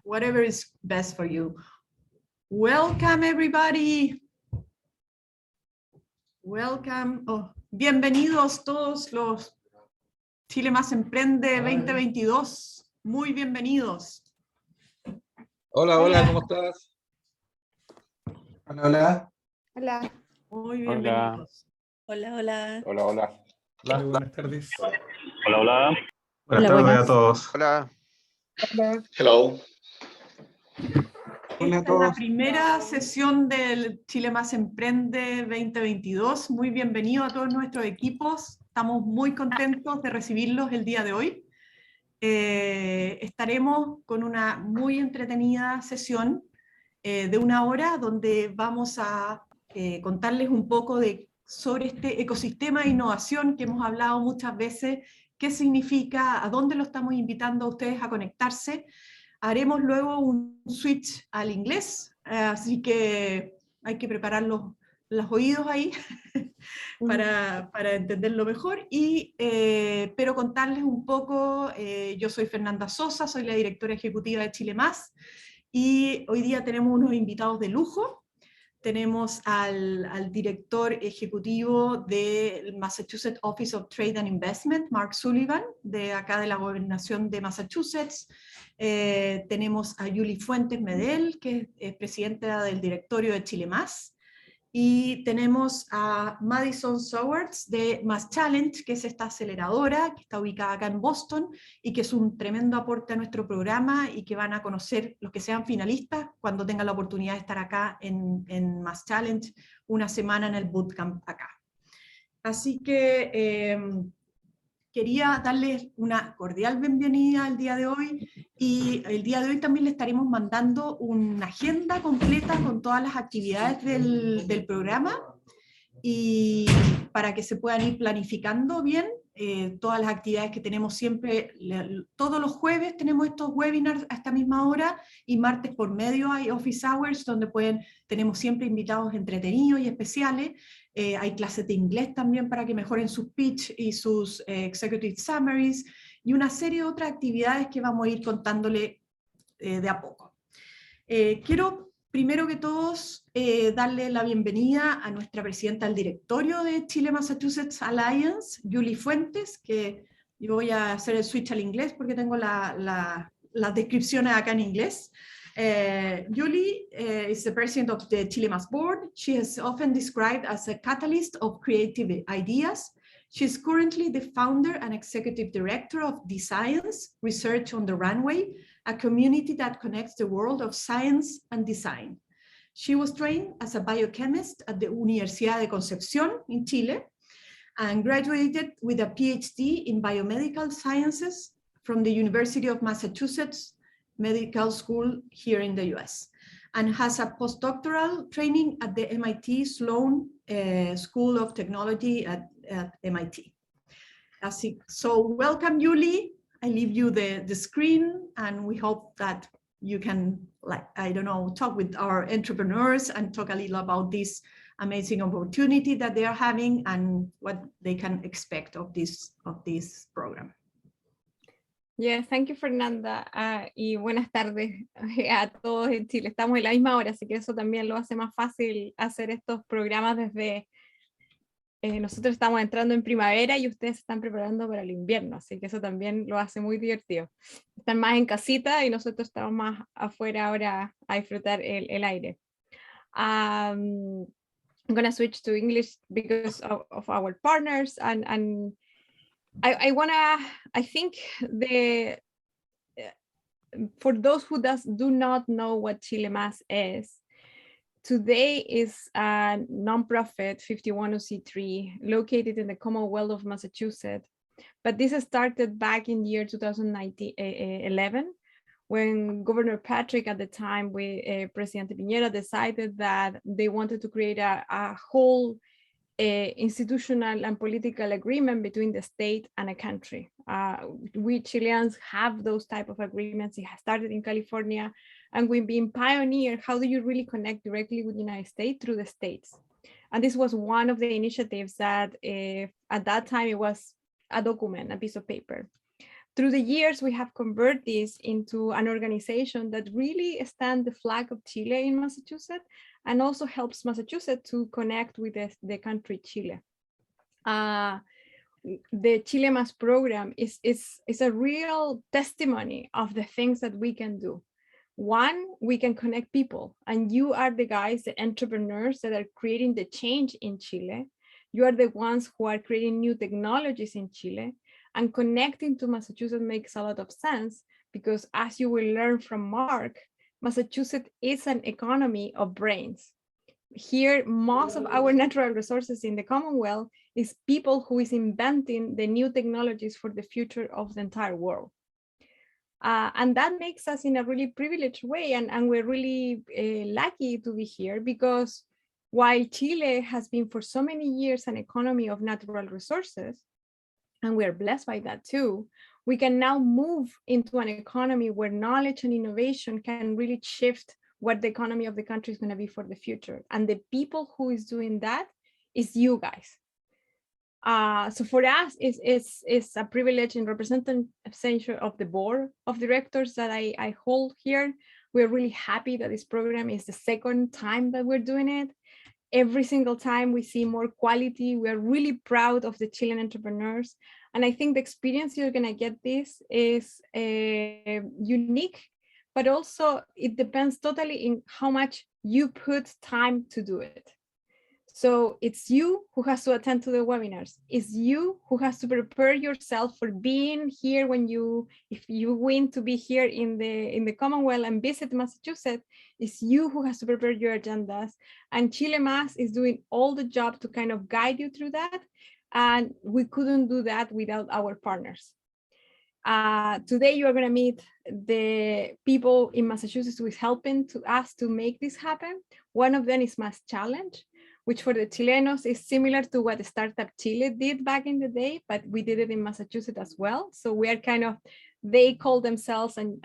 whatever is best for you. Welcome everybody. Welcome. Oh, bienvenidos todos los ChileMass Emprende 2022. Muy bienvenidos. Hola, hola, ¿cómo estás? Hola, hola. Hola. Muy bienvenidos. Hola, hola. Hola, hola. Muy buenas tardes. Hola, hola. Buenas tardes a todos. Hola. Hola. Hello. Hola a Esta es la todos. primera sesión del ChileMass Emprende 2022. Muy bienvenido a todos nuestros equipos. Estamos muy contentos de recibirlos el día de hoy. Estaremos con una muy entretenida sesión de 1 hora donde vamos a contarles un poco sobre este ecosistema de innovación que hemos hablado muchas veces, qué significa, a dónde lo estamos invitando a ustedes a conectarse. Haremos luego un switch al inglés, así que hay que preparar los oídos ahí para entenderlo mejor, pero contarles un poco. Yo soy Fernanda Sosa, soy la directora ejecutiva de ChileMass, y hoy día tenemos unos invitados de lujo. Tenemos al director ejecutivo del Massachusetts Office of Trade and Investment, Mark Sullivan, de acá de la gobernación de Massachusetts. Tenemos a Julie Fuentes Medel, que es presidenta del directorio de ChileMass. Y tenemos a Madison Sowards de MassChallenge, que es esta aceleradora que está ubicada acá en Boston y que es un tremendo aporte a nuestro programa y que van a conocer los que sean finalistas cuando tengan la oportunidad de estar acá en MassChallenge 1 semana en el bootcamp acá. Así que quería darles una cordial bienvenida al día de hoy, y el día de hoy también le estaremos mandando una agenda completa con todas las actividades del programa, y para que se puedan ir planificando bien todas las actividades que tenemos siempre. Todos los jueves tenemos estos webinars a esta misma hora, y martes por medio hay office hours donde tenemos siempre invitados entretenidos y especiales. Hay clases de inglés también para que mejoren sus pitch y sus executive summaries, y una serie de otras actividades que vamos a ir contándole de a poco. Quiero primero que todos darle la bienvenida a nuestra presidenta del directorio de Chile-Massachusetts Alliance, Julie Fuentes, que yo voy a hacer el switch al inglés porque tengo las descripciones acá en inglés. Julie is the president of the ChileMass board. She is often described as a catalyst of creative ideas. She is currently the founder and executive director of Science Research on the Runway, a community that connects the world of science and design. She was trained as a biochemist at the Universidad de Concepción in Chile and graduated with a PhD in biomedical sciences from the University of Massachusetts Medical School here in the US, and has a postdoctoral training at the MIT Sloan School of Technology at MIT. So welcome, Julie. I leave you the screen, and we hope that you can, talk with our entrepreneurs and talk a little about this amazing opportunity that they are having and what they can expect of this program. Yeah, thank you, Fernanda. Y buenas tardes a todos en Chile. Estamos en la misma hora, así que eso también lo hace más fácil hacer estos programas desde... nosotros estamos entrando en primavera y ustedes se están preparando para el invierno, así que eso también lo hace muy divertido. Están más en casita y nosotros estamos más afuera ahora a disfrutar el aire. I'm going to switch to English because of our partners, and I think for those who do not know what ChileMass is, today is a nonprofit 501(c)(3 located in the Commonwealth of Massachusetts, but this started back in the year 2011 when Governor Patrick at the time with President Piñera decided that they wanted to create a whole institutional and political agreement between the state and a country. We Chileans have those type of agreements. It has started in California, and we've been pioneer. How do you really connect directly with the United States through the states? And this was one of the initiatives that at that time it was a document, a piece of paper. Through the years, we have converted this into an organization that really stands the flag of Chile in Massachusetts and also helps Massachusetts to connect with the country Chile. The ChileMass program is a real testimony of the things that we can do. One, we can connect people, and you are the guys, the entrepreneurs that are creating the change in Chile. You are the ones who are creating new technologies in Chile, and connecting to Massachusetts makes a lot of sense because, as you will learn from Mark, Massachusetts is an economy of brains. Here, most of our natural resources in the Commonwealth is people who is inventing the new technologies for the future of the entire world. And that makes us in a really privileged way, and we're really lucky to be here because while Chile has been for so many years an economy of natural resources, and we're blessed by that too, we can now move into an economy where knowledge and innovation can really shift what the economy of the country is going to be for the future. And the people who is doing that is you guys. So for us, it's a privilege in representation of the board of directors that I hold here. We're really happy that this program is the second time that we're doing it. Every single time we see more quality. We're really proud of the Chilean entrepreneurs. And I think the experience you're gonna get this is unique, but also it depends totally in how much you put time to do it. So it's you who has to attend to the webinars. It's you who has to prepare yourself for being here if you win to be here in the Commonwealth and visit Massachusetts. It's you who has to prepare your agendas. And ChileMass is doing all the job to kind of guide you through that. And we couldn't do that without our partners. Today you are going to meet the people in Massachusetts who is helping us to make this happen. One of them is MassChallenge, which for the Chilenos is similar to what Startup Chile did back in the day, but we did it in Massachusetts as well. So we are kind of, they call themselves, and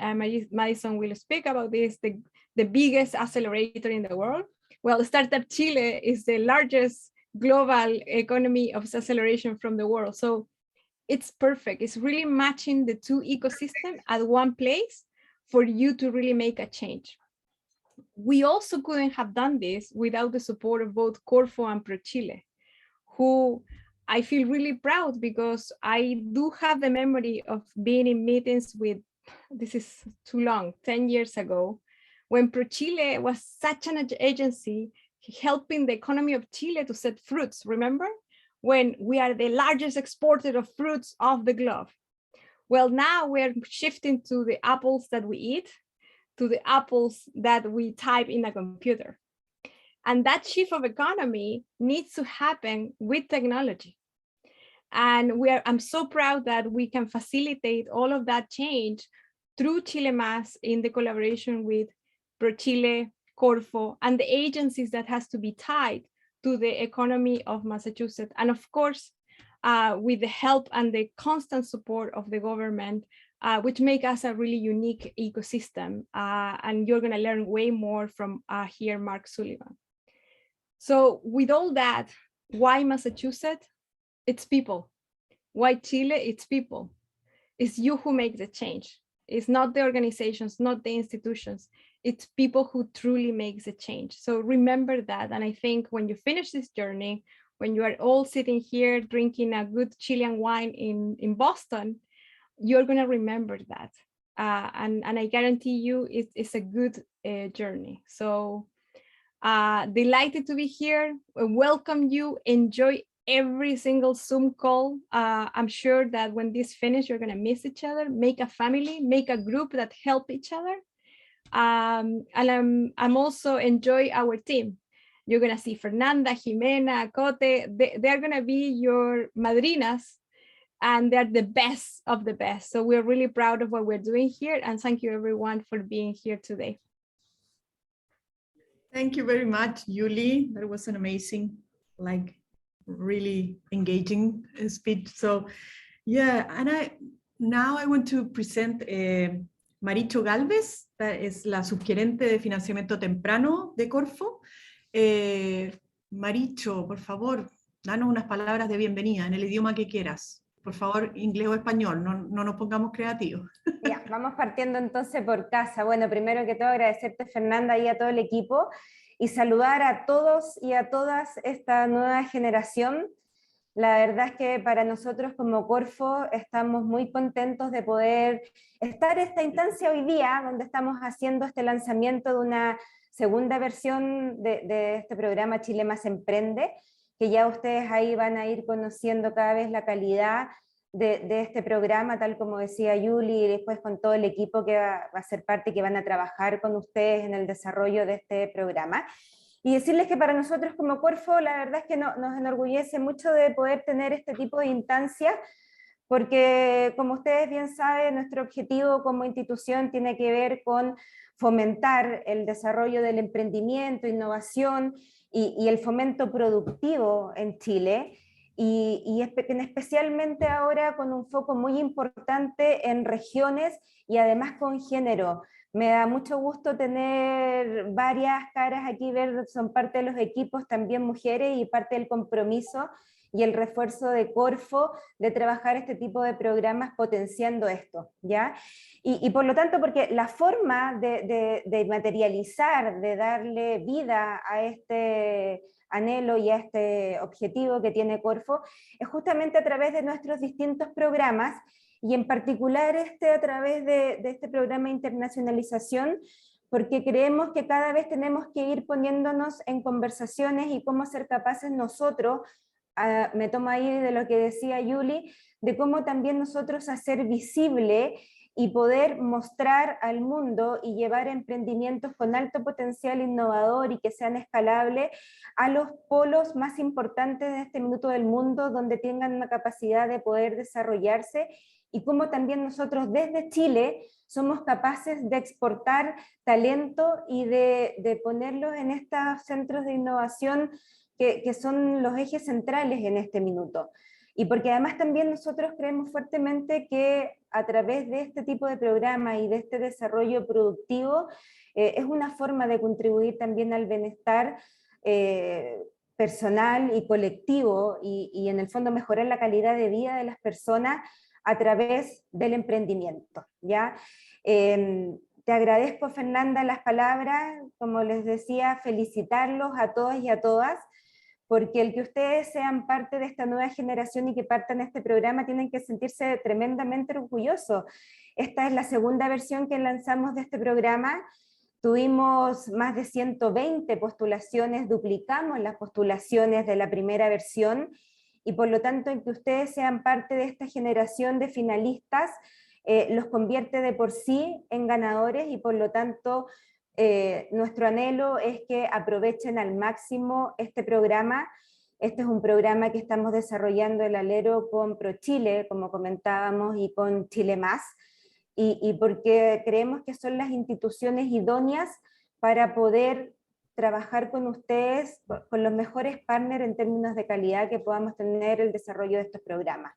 Madison will speak about this, the biggest accelerator in the world. Well, Startup Chile is the largest global economy of acceleration from the world. So it's perfect. It's really matching the two ecosystems at one place for you to really make a change. We also couldn't have done this without the support of both Corfo and ProChile, who I feel really proud because I do have the memory of being in meetings with, this is too long, 10 years ago, when ProChile was such an agency helping the economy of Chile to set fruits, remember? When we are the largest exporter of fruits of the globe. Well, now we're shifting to the apples that we eat, to the apples that we type in a computer. And that shift of economy needs to happen with technology. And I'm so proud that we can facilitate all of that change through ChileMass in the collaboration with ProChile, Corfo, and the agencies that has to be tied to the economy of Massachusetts. And of course, with the help and the constant support of the government, which make us a really unique ecosystem. And you're gonna learn way more from here, Mark Sullivan. So with all that, why Massachusetts? It's people. Why Chile? It's people. It's you who make the change. It's not the organizations, not the institutions. It's people who truly make the change. So remember that. And I think when you finish this journey, when you are all sitting here drinking a good Chilean wine in Boston, you're going to remember that. And I guarantee you it's a good journey. So delighted to be here. Welcome you. Enjoy every single Zoom call. I'm sure that when this finishes, you're going to miss each other, make a family, make a group that help each other. And I'm also enjoy our team. You're going to see Fernanda, Jimena, Cote. They're going to be your madrinas, and they're the best of the best. So we're really proud of what we're doing here. And thank you everyone for being here today. Thank you very much, Yuli. That was an amazing, really engaging speech. So yeah, and now I want to present Maricho Galvez, that es la subgerente de financiamiento temprano de Corfo. Maricho, por favor, danos unas palabras de bienvenida en el idioma que quieras. por favor, inglés o español, no nos pongamos creativos. Ya, vamos partiendo entonces por casa. Bueno, primero que todo agradecerte, Fernanda, y a todo el equipo, y saludar a todos y a todas esta nueva generación. La verdad es que para nosotros como Corfo estamos muy contentos de poder estar en esta instancia hoy día, donde estamos haciendo este lanzamiento de una segunda versión de este programa ChileMass Emprende, que ya ustedes ahí van a ir conociendo cada vez la calidad de este programa, tal como decía Yuli, y después con todo el equipo que va a ser parte, que van a trabajar con ustedes en el desarrollo de este programa. Y decirles que para nosotros como Corfo, la verdad es que nos enorgullece mucho de poder tener este tipo de instancias, porque como ustedes bien saben, nuestro objetivo como institución tiene que ver con fomentar el desarrollo del emprendimiento, innovación y el fomento productivo en Chile, y especialmente ahora con un foco muy importante en regiones y además con género. Me da mucho gusto tener varias caras aquí, ver, son parte de los equipos también mujeres y parte del compromiso y el refuerzo de Corfo de trabajar este tipo de programas potenciando esto, ¿ya? Y por lo tanto, porque la forma de materializar, de darle vida a este anhelo y a este objetivo que tiene Corfo, es justamente a través de nuestros distintos programas, y en particular a través de este programa de internacionalización, porque creemos que cada vez tenemos que ir poniéndonos en conversaciones y cómo ser capaces nosotros, me tomo ahí de lo que decía Yuli, de cómo también nosotros hacer visible y poder mostrar al mundo y llevar emprendimientos con alto potencial innovador y que sean escalables a los polos más importantes de este minuto del mundo, donde tengan una capacidad de poder desarrollarse, y cómo también nosotros desde Chile somos capaces de exportar talento y de ponerlos en estos centros de innovación que son los ejes centrales en este minuto. Y porque además también nosotros creemos fuertemente que a través de este tipo de programa y de este desarrollo productivo es una forma de contribuir también al bienestar personal y colectivo, y en el fondo mejorar la calidad de vida de las personas a través del emprendimiento, ¿ya? Te agradezco, Fernanda, las palabras, como les decía, felicitarlos a todos y a todas, porque el que ustedes sean parte de esta nueva generación y que partan este programa tienen que sentirse tremendamente orgullosos. Esta es la segunda versión que lanzamos de este programa. Tuvimos más de 120 postulaciones, duplicamos las postulaciones de la primera versión, y por lo tanto en que ustedes sean parte de esta generación de finalistas los convierte de por sí en ganadores, y por lo tanto nuestro anhelo es que aprovechen al máximo este programa. Este es un programa que estamos desarrollando el alero con ProChile, como comentábamos, y con ChileMass, y porque creemos que son las instituciones idóneas para poder trabajar con ustedes, con los mejores partners en términos de calidad que podamos tener el desarrollo de estos programas.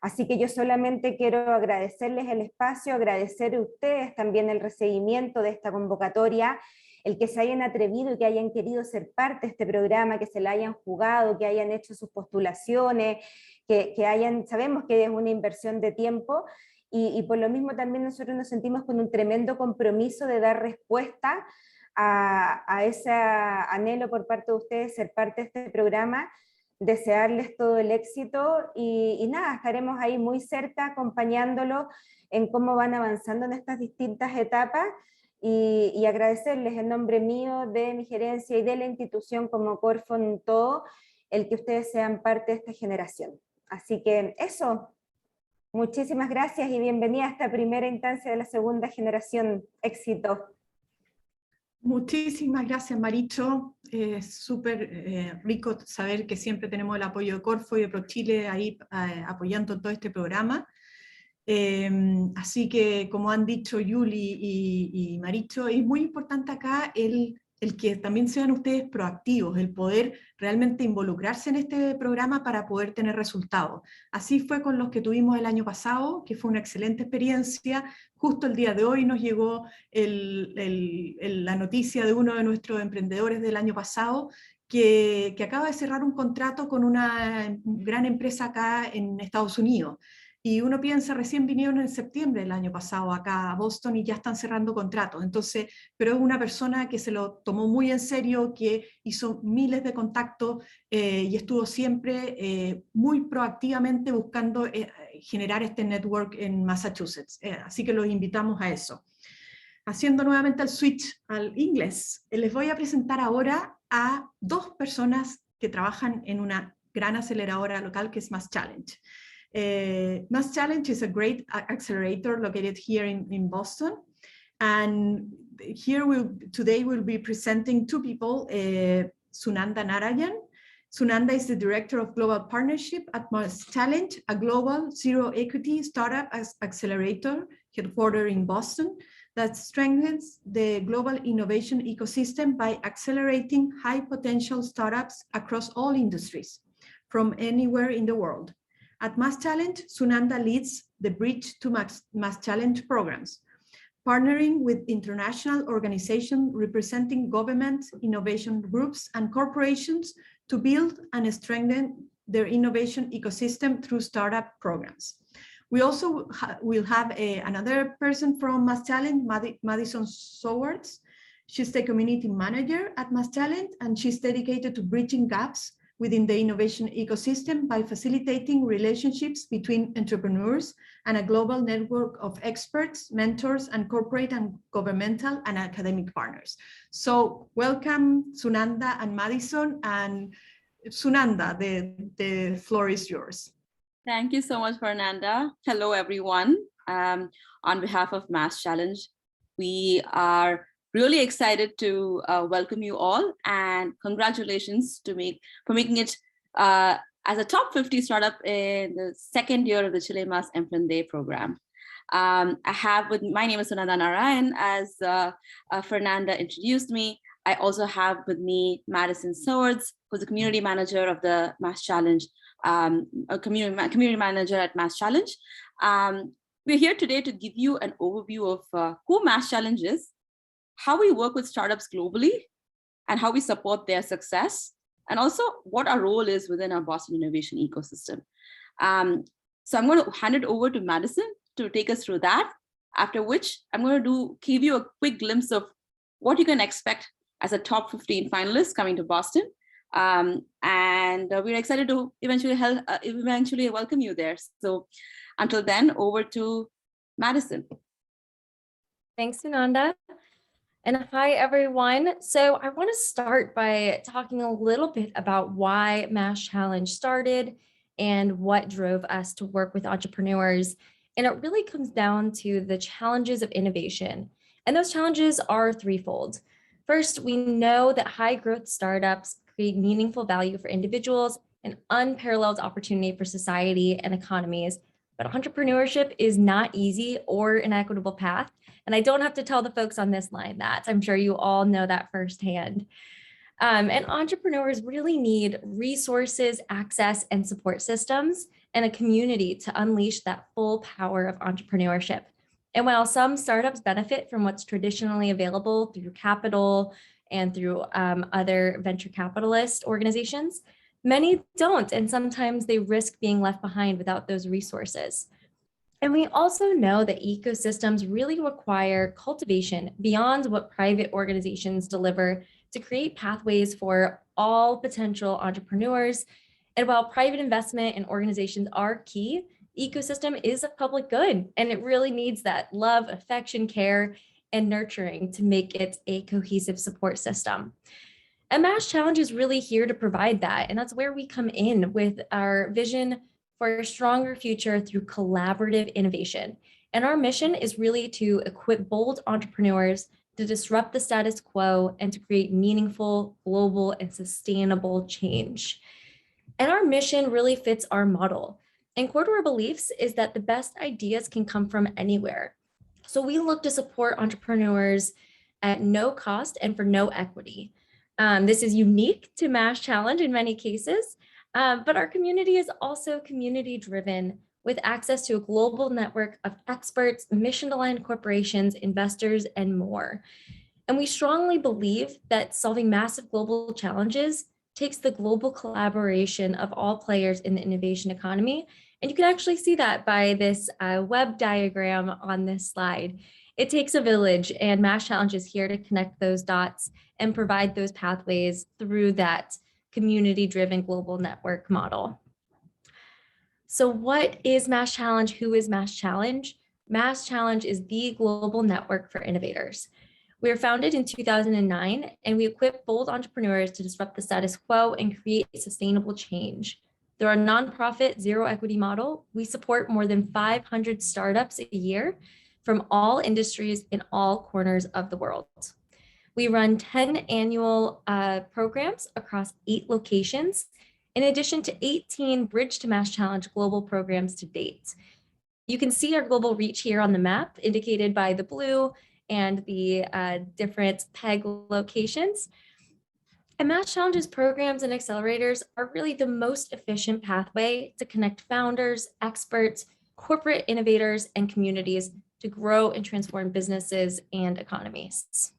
Así que yo solamente quiero agradecerles el espacio, agradecer a ustedes también el recibimiento de esta convocatoria, el que se hayan atrevido y que hayan querido ser parte de este programa, que se la hayan jugado, que hayan hecho sus postulaciones, que sabemos que es una inversión de tiempo, y por lo mismo también nosotros nos sentimos con un tremendo compromiso de dar respuesta a ese anhelo por parte de ustedes, ser parte de este programa, desearles todo el éxito, y nada, estaremos ahí muy cerca acompañándolo en cómo van avanzando en estas distintas etapas, y agradecerles en nombre mío, de mi gerencia y de la institución como Corfo en todo, el que ustedes sean parte de esta generación. Así que eso, muchísimas gracias y bienvenida a esta primera instancia de la segunda generación. Éxito. Muchísimas gracias, Maricho. Súper rico saber que siempre tenemos el apoyo de Corfo y de ProChile ahí apoyando todo este programa. Así que, como han dicho Yuli y Maricho, es muy importante acá el que también sean ustedes proactivos, el poder realmente involucrarse en este programa para poder tener resultados. Así fue con los que tuvimos el año pasado, que fue una excelente experiencia. Justo el día de hoy nos llegó la noticia de uno de nuestros emprendedores del año pasado, que acaba de cerrar un contrato con una gran empresa acá en Estados Unidos. Y uno piensa, recién vinieron en septiembre del año pasado acá a Boston y ya están cerrando contratos. Entonces, pero es una persona que se lo tomó muy en serio, que hizo miles de contactos y estuvo siempre muy proactivamente buscando generar este network en Massachusetts. Así que los invitamos a eso. Haciendo nuevamente el switch al inglés, les voy a presentar ahora a dos personas que trabajan en una gran aceleradora local que es MassChallenge. MassChallenge is a great accelerator located here in Boston. And here today we'll be presenting two people, Sunanda Narayan. Sunanda is the Director of Global Partnership at MassChallenge, a global zero equity startup accelerator headquartered in Boston that strengthens the global innovation ecosystem by accelerating high potential startups across all industries from anywhere in the world. At MassChallenge, Sunanda leads the Bridge to MassChallenge programs, partnering with international organizations representing government, innovation groups, and corporations to build and strengthen their innovation ecosystem through startup programs. We also will have another person from MassChallenge, Madison Sowards. She's the community manager at MassChallenge, and she's dedicated to bridging gaps within the innovation ecosystem by facilitating relationships between entrepreneurs and a global network of experts, mentors, and corporate and governmental and academic partners. So welcome, Sunanda and Madison. And Sunanda, the floor is yours. Thank you so much, Fernanda. Hello, everyone. On behalf of MassChallenge, we are really excited to welcome you all, and congratulations for making it as a top 50 startup in the second year of the ChileMass Emprende program. My name is Sunanda Narayan, as Fernanda introduced me. I also have with me Madison Swords, who's the community manager of the MassChallenge, a community manager at MassChallenge. We're here today to give you an overview of who MassChallenge is, how we work with startups globally, and how we support their success, and also what our role is within our Boston innovation ecosystem. So I'm going to hand it over to Madison to take us through that, after which I'm going to give you a quick glimpse of what you can expect as a top 15 finalist coming to Boston. And we're excited to eventually welcome you there. So until then, over to Madison. Thanks, Sunanda. And hi, everyone. So I want to start by talking a little bit about why MassChallenge started and what drove us to work with entrepreneurs. And it really comes down to the challenges of innovation. And those challenges are threefold. First, we know that high growth startups create meaningful value for individuals and unparalleled opportunity for society and economies. But entrepreneurship is not easy or an equitable path. And I don't have to tell the folks on this line that. I'm sure you all know that firsthand. And entrepreneurs really need resources, access, and support systems, and a community to unleash that full power of entrepreneurship. And while some startups benefit from what's traditionally available through capital and through other venture capitalist organizations, many don't, and sometimes they risk being left behind without those resources. And we also know that ecosystems really require cultivation beyond what private organizations deliver to create pathways for all potential entrepreneurs. And while private investment and organizations are key, ecosystem is a public good, and it really needs that love, affection, care, and nurturing to make it a cohesive support system. And MassChallenge is really here to provide that. And that's where we come in with our vision for a stronger future through collaborative innovation. And our mission is really to equip bold entrepreneurs to disrupt the status quo and to create meaningful, global, and sustainable change. And our mission really fits our model. And core to our beliefs is that the best ideas can come from anywhere. So we look to support entrepreneurs at no cost and for no equity. This is unique to MassChallenge in many cases, but our community is also community-driven with access to a global network of experts, mission-aligned corporations, investors, and more. And we strongly believe that solving massive global challenges takes the global collaboration of all players in the innovation economy. And you can actually see that by this web diagram on this slide. It takes a village, and MassChallenge is here to connect those dots and provide those pathways through that community-driven global network model. So what is MassChallenge? Who is MassChallenge? MassChallenge is the global network for innovators. We were founded in 2009, and we equip bold entrepreneurs to disrupt the status quo and create sustainable change. Through our nonprofit zero equity model, we support more than 500 startups a year from all industries in all corners of the world. We run 10 annual programs across 8 locations, in addition to 18 Bridge to MassChallenge global programs to date. You can see our global reach here on the map, indicated by the blue and the different PEG locations. And MassChallenge's programs and accelerators are really the most efficient pathway to connect founders, experts, corporate innovators, and communities to grow and transform businesses and economies.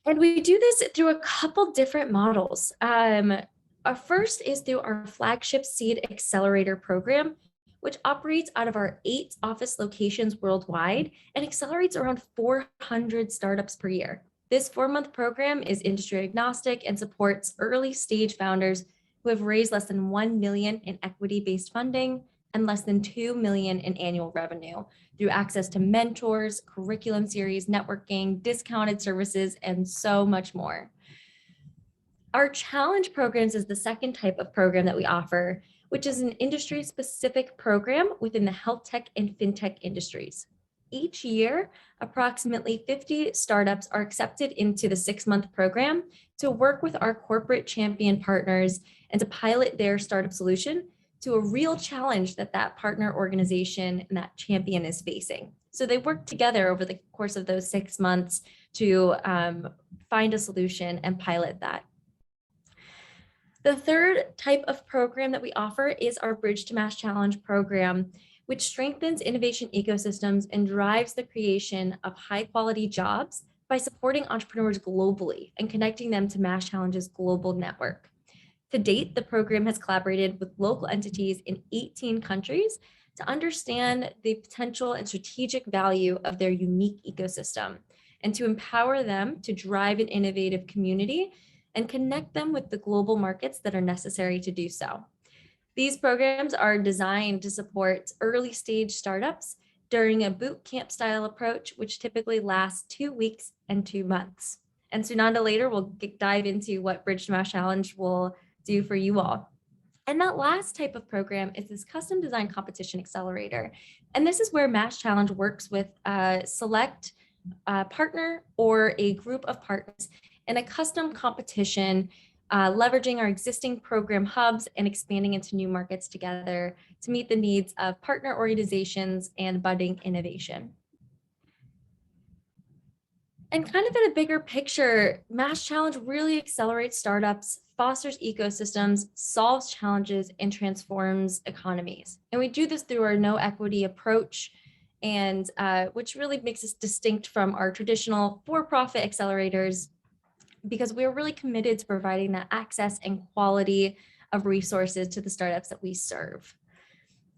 And we do this through a couple different models. Our first is through our flagship Seed Accelerator program, which operates out of our 8 office locations worldwide and accelerates around 400 startups per year. This 4-month program is industry agnostic and supports early stage founders who have raised less than $1 million in equity-based funding and less than $2 million in annual revenue through access to mentors, curriculum series, networking, discounted services, and so much more. Our challenge programs is the second type of program that we offer, which is an industry-specific program within the health tech and fintech industries. Each year, approximately 50 startups are accepted into the 6-month program to work with our corporate champion partners and to pilot their startup solution to a real challenge that that partner organization and that champion is facing. So they work together over the course of those 6 months to find a solution and pilot that. The third type of program that we offer is our Bridge to MassChallenge program, which strengthens innovation ecosystems and drives the creation of high quality jobs by supporting entrepreneurs globally and connecting them to MassChallenge's global network. To date, the program has collaborated with local entities in 18 countries to understand the potential and strategic value of their unique ecosystem and to empower them to drive an innovative community and connect them with the global markets that are necessary to do so. These programs are designed to support early stage startups during a boot camp style approach, which typically lasts 2 weeks and 2 months. And Sunanda later will dive into what Bridge to MassChallenge will do for you all. And that last type of program is this custom design competition accelerator. And this is where MassChallenge works with a select partner or a group of partners in a custom competition, leveraging our existing program hubs and expanding into new markets together to meet the needs of partner organizations and budding innovation. And kind of in a bigger picture, MassChallenge really accelerates startups, fosters ecosystems, solves challenges, and transforms economies. And we do this through our no equity approach, and which really makes us distinct from our traditional for-profit accelerators, because we're really committed to providing that access and quality of resources to the startups that we serve.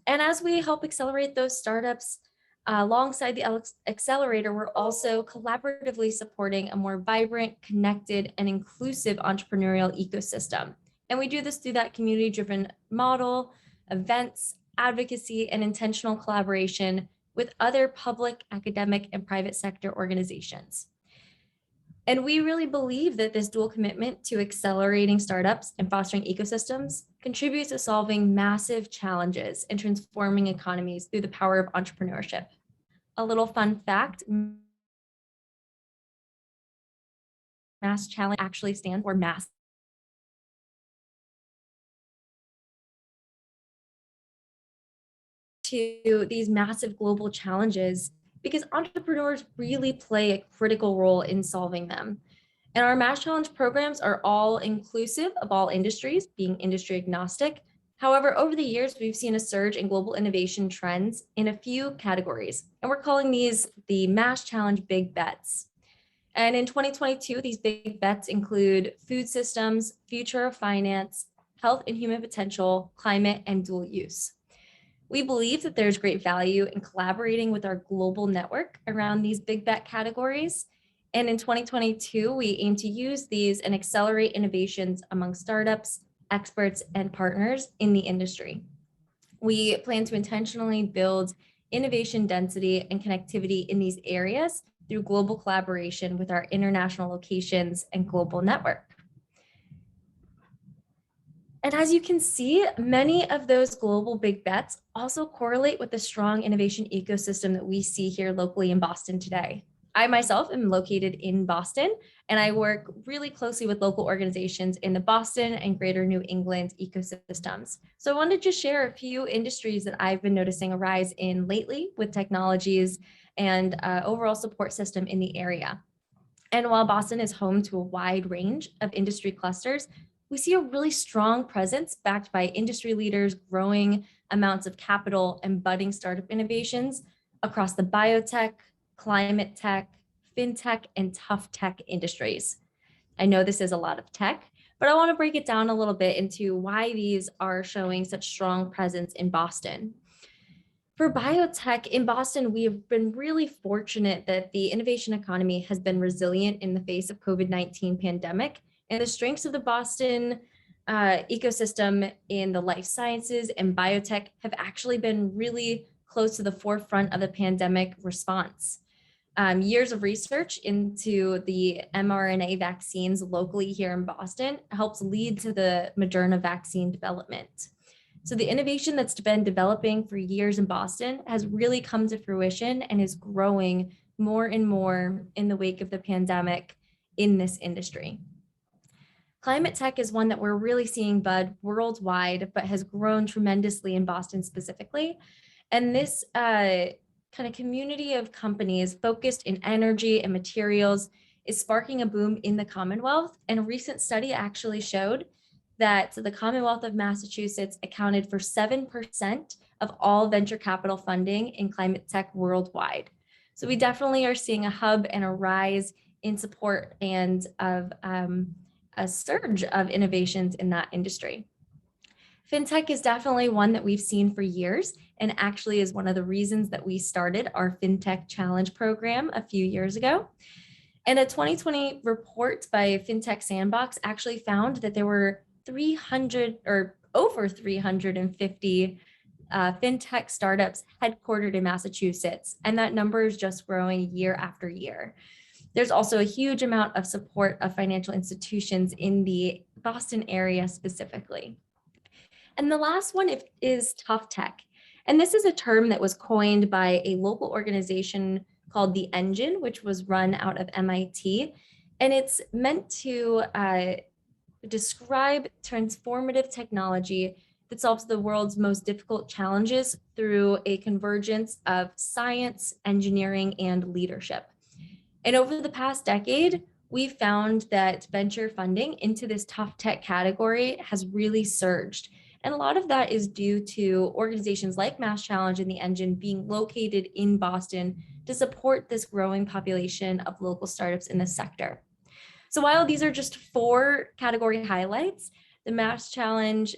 And as we help accelerate those startups, alongside the accelerator, we're also collaboratively supporting a more vibrant, connected, and inclusive entrepreneurial ecosystem. And we do this through that community-driven model, events, advocacy, and intentional collaboration with other public, academic, and private sector organizations. And we really believe that this dual commitment to accelerating startups and fostering ecosystems contributes to solving massive challenges and transforming economies through the power of entrepreneurship. A little fun fact, MassChallenge actually stands for Mass. To these massive global challenges, because entrepreneurs really play a critical role in solving them. And our MassChallenge programs are all inclusive of all industries, being industry agnostic. However, over the years, we've seen a surge in global innovation trends in a few categories, and we're calling these the MassChallenge Big Bets. And in 2022, these big bets include food systems, future of finance, health and human potential, climate, and dual use. We believe that there's great value in collaborating with our global network around these big bet categories. And in 2022, we aim to use these and accelerate innovations among startups, experts, and partners in the industry. We plan to intentionally build innovation density and connectivity in these areas through global collaboration with our international locations and global network. And as you can see, many of those global big bets also correlate with the strong innovation ecosystem that we see here locally in Boston today. I myself am located in Boston, and I work really closely with local organizations in the Boston and greater New England ecosystems. So I wanted to share a few industries that I've been noticing a rise in lately with technologies and overall support system in the area. And while Boston is home to a wide range of industry clusters, we see a really strong presence backed by industry leaders, growing amounts of capital, and budding startup innovations across the biotech, climate tech, fintech, and tough tech industries. I know this is a lot of tech, but I want to break it down a little bit into why these are showing such strong presence in Boston. For biotech in Boston, we have been really fortunate that the innovation economy has been resilient in the face of COVID-19 pandemic, and the strengths of the Boston ecosystem in the life sciences and biotech have actually been really close to the forefront of the pandemic response. Years of research into the mRNA vaccines locally here in Boston helps lead to the Moderna vaccine development. So the innovation that's been developing for years in Boston has really come to fruition and is growing more and more in the wake of the pandemic in this industry. Climate tech is one that we're really seeing bud worldwide, but has grown tremendously in Boston specifically. And this kind of community of companies focused in energy and materials is sparking a boom in the Commonwealth. And a recent study actually showed that the Commonwealth of Massachusetts accounted for 7% of all venture capital funding in climate tech worldwide. So we definitely are seeing a hub and a rise in support and of a surge of innovations in that industry. Fintech is definitely one that we've seen for years, and actually is one of the reasons that we started our FinTech Challenge program a few years ago. And a 2020 report by FinTech Sandbox actually found that there were 300 or over 350 FinTech startups headquartered in Massachusetts, and that number is just growing year after year. There's also a huge amount of support of financial institutions in the Boston area specifically. And the last one is tough tech. And this is a term that was coined by a local organization called The Engine, which was run out of MIT. And it's meant to describe transformative technology that solves the world's most difficult challenges through a convergence of science, engineering, and leadership. And over the past decade, we've found that venture funding into this tough tech category has really surged. And a lot of that is due to organizations like MassChallenge and The Engine being located in Boston to support this growing population of local startups in this sector. So while these are just 4 category highlights, the MassChallenge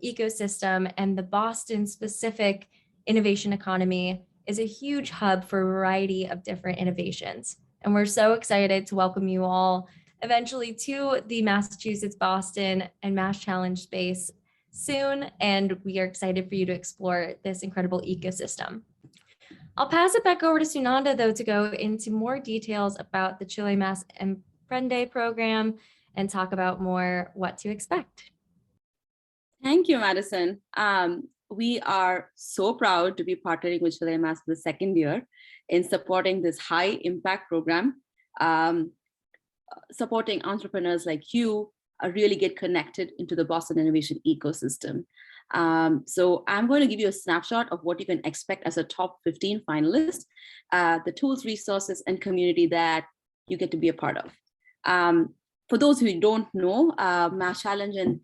ecosystem and the Boston specific innovation economy is a huge hub for a variety of different innovations. And we're so excited to welcome you all eventually to the Massachusetts, Boston, and MassChallenge space soon. And we are excited for you to explore this incredible ecosystem. I'll pass it back over to Sunanda, though, to go into more details about the ChileMass Emprende program and talk about more what to expect. Thank you, Madison. We are so proud to be partnering with ChileMass the second year in supporting this high impact program, supporting entrepreneurs like you really get connected into the Boston innovation ecosystem. So I'm going to give you a snapshot of what you can expect as a top 15 finalist, the tools, resources, and community that you get to be a part of. For those who don't know, MassChallenge and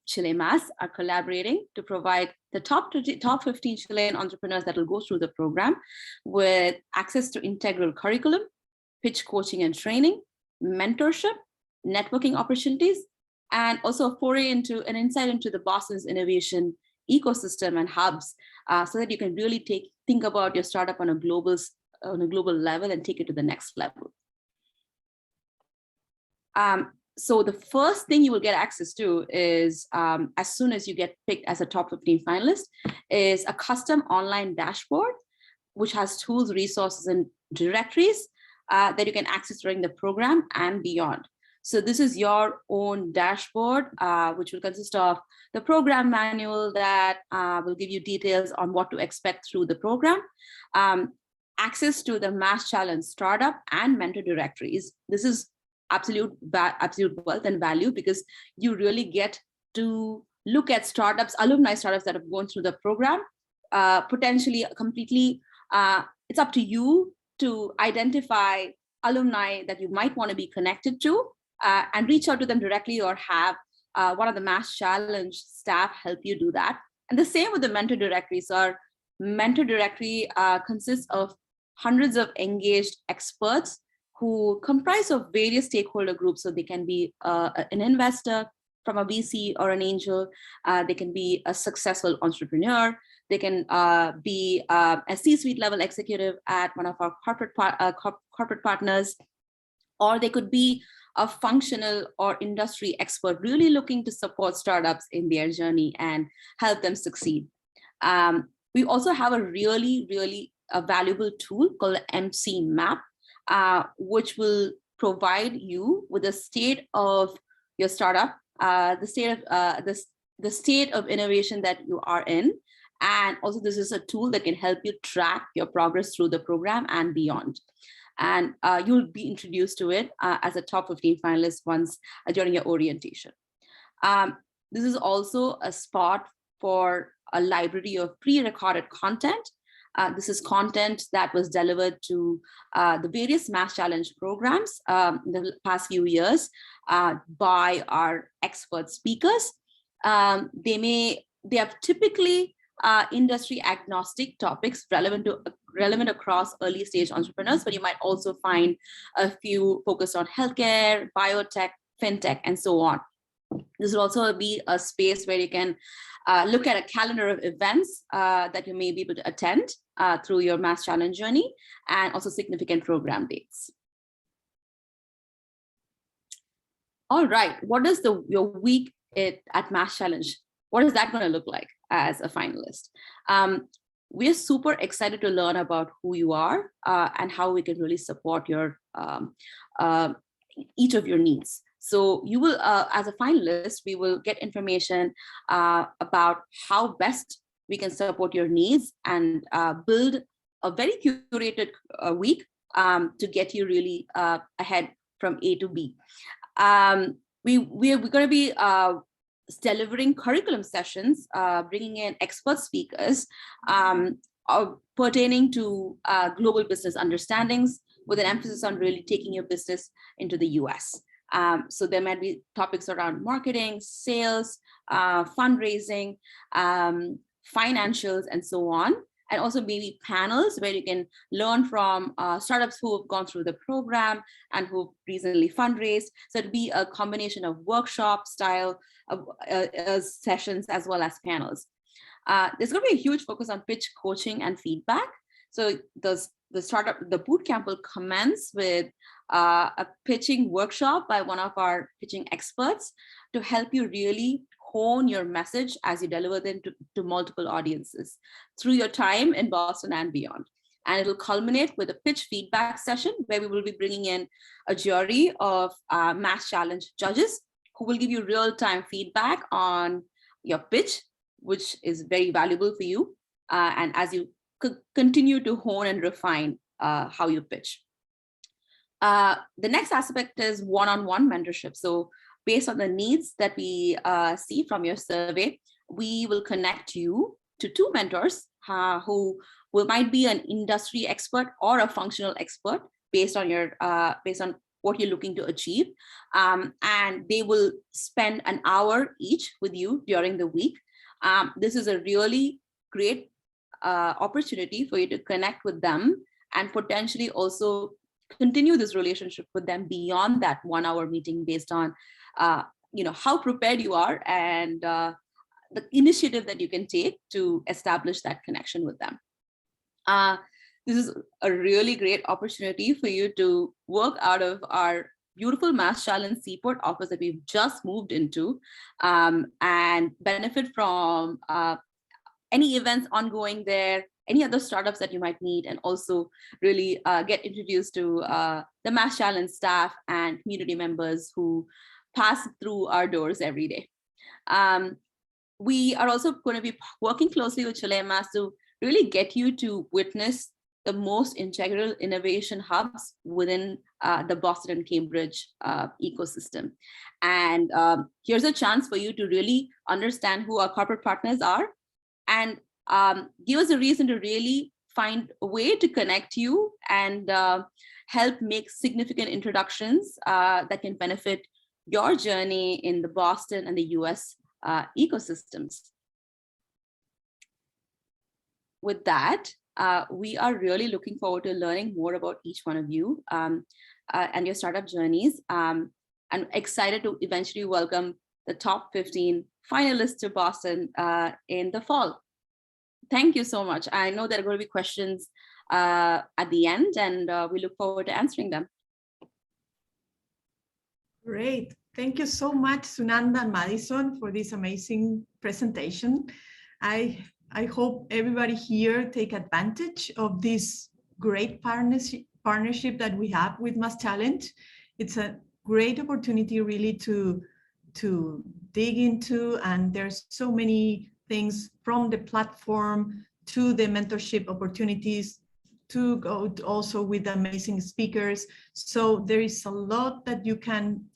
ChileMass are collaborating to provide the top 15 Chilean entrepreneurs that will go through the program with access to integral curriculum, pitch coaching and training, mentorship, networking opportunities, and also a foray into an insight into the Boston's innovation ecosystem and hubs, so that you can really think about your startup on a global level and take it to the next level. So the first thing you will get access to is, as soon as you get picked as a top 15 finalist, is a custom online dashboard, which has tools, resources, and directories that you can access during the program and beyond. So this is your own dashboard, which will consist of the program manual that will give you details on what to expect through the program, access to the MassChallenge startup and mentor directories. This is absolute wealth and value, because you really get to look at startups, alumni startups that have gone through the program, potentially completely. It's up to you to identify alumni that you might want to be connected to, and reach out to them directly, or have one of the MassChallenge staff help you do that. And the same with the mentor directory. So our mentor directory consists of hundreds of engaged experts who comprise of various stakeholder groups. So they can be an investor from a VC or an angel. They can be a successful entrepreneur. They can be a C-suite level executive at one of our corporate partners, or they could be a functional or industry expert really looking to support startups in their journey and help them succeed. We also have a really valuable tool called the MC Map, which will provide you with the state of your startup, the state of innovation that you are in. And also this is a tool that can help you track your progress through the program and beyond. And you'll be introduced to it as a top 15 finalist once during your orientation. This is also a spot for a library of pre-recorded content. This is content that was delivered to the various MassChallenge programs in the past few years by our expert speakers. They have typically industry agnostic topics relevant across early stage entrepreneurs, but you might also find a few focused on healthcare, biotech, fintech, and so on. This will also be a space where you can look at a calendar of events that you may be able to attend through your MassChallenge journey, and also significant program dates. All right, what does your week at MassChallenge, what is that going to look like as a finalist? We're super excited to learn about who you are and how we can really support your each of your needs. So you will, as a finalist, we will get information about how best we can support your needs and build a very curated week to get you really ahead from A to B. We're going to be delivering curriculum sessions, bringing in expert speakers pertaining to global business understandings, with an emphasis on really taking your business into the US. So there might be topics around marketing, sales, fundraising, financials, and so on. And also maybe panels where you can learn from startups who have gone through the program and who recently fundraised. So it'd be a combination of workshop style sessions as well as panels. There's going to be a huge focus on pitch coaching and feedback. So the boot camp will commence with a pitching workshop by one of our pitching experts to help you really hone your message as you deliver them to multiple audiences through your time in Boston and beyond. And it'll culminate with a pitch feedback session where we will be bringing in a jury of MassChallenge judges who will give you real-time feedback on your pitch, which is very valuable for you. And as you continue to hone and refine how you pitch. The next aspect is one-on-one mentorship. So based on the needs that we see from your survey, we will connect you to two mentors who might be an industry expert or a functional expert based on what you're looking to achieve. And they will spend an hour each with you during the week. This is a really great opportunity for you to connect with them and potentially also continue this relationship with them beyond that 1 hour meeting based on how prepared you are and the initiative that you can take to establish that connection with them. This is a really great opportunity for you to work out of our beautiful MassChallenge Seaport office that we've just moved into, and benefit from any events ongoing there, any other startups that you might need, and also really get introduced to the MassChallenge staff and community members who pass through our doors every day. We are also going to be working closely with ChileMass to really get you to witness the most integral innovation hubs within the Boston and Cambridge ecosystem. And here's a chance for you to really understand who our corporate partners are and give us a reason to really find a way to connect you and help make significant introductions that can benefit your journey in the Boston and the US ecosystems. With that, we are really looking forward to learning more about each one of you and your startup journeys. I'm excited to eventually welcome the top 15 finalists to Boston in the fall. Thank you so much. I know there are going to be questions at the end, and we look forward to answering them. Great. Thank you so much, Sunanda and Madison, for this amazing presentation. I hope everybody here take advantage of this great partnership that we have with MassChallenge. It's a great opportunity really to dig into, and there's so many things from the platform to the mentorship opportunities to go also with amazing speakers. So there is a lot that you can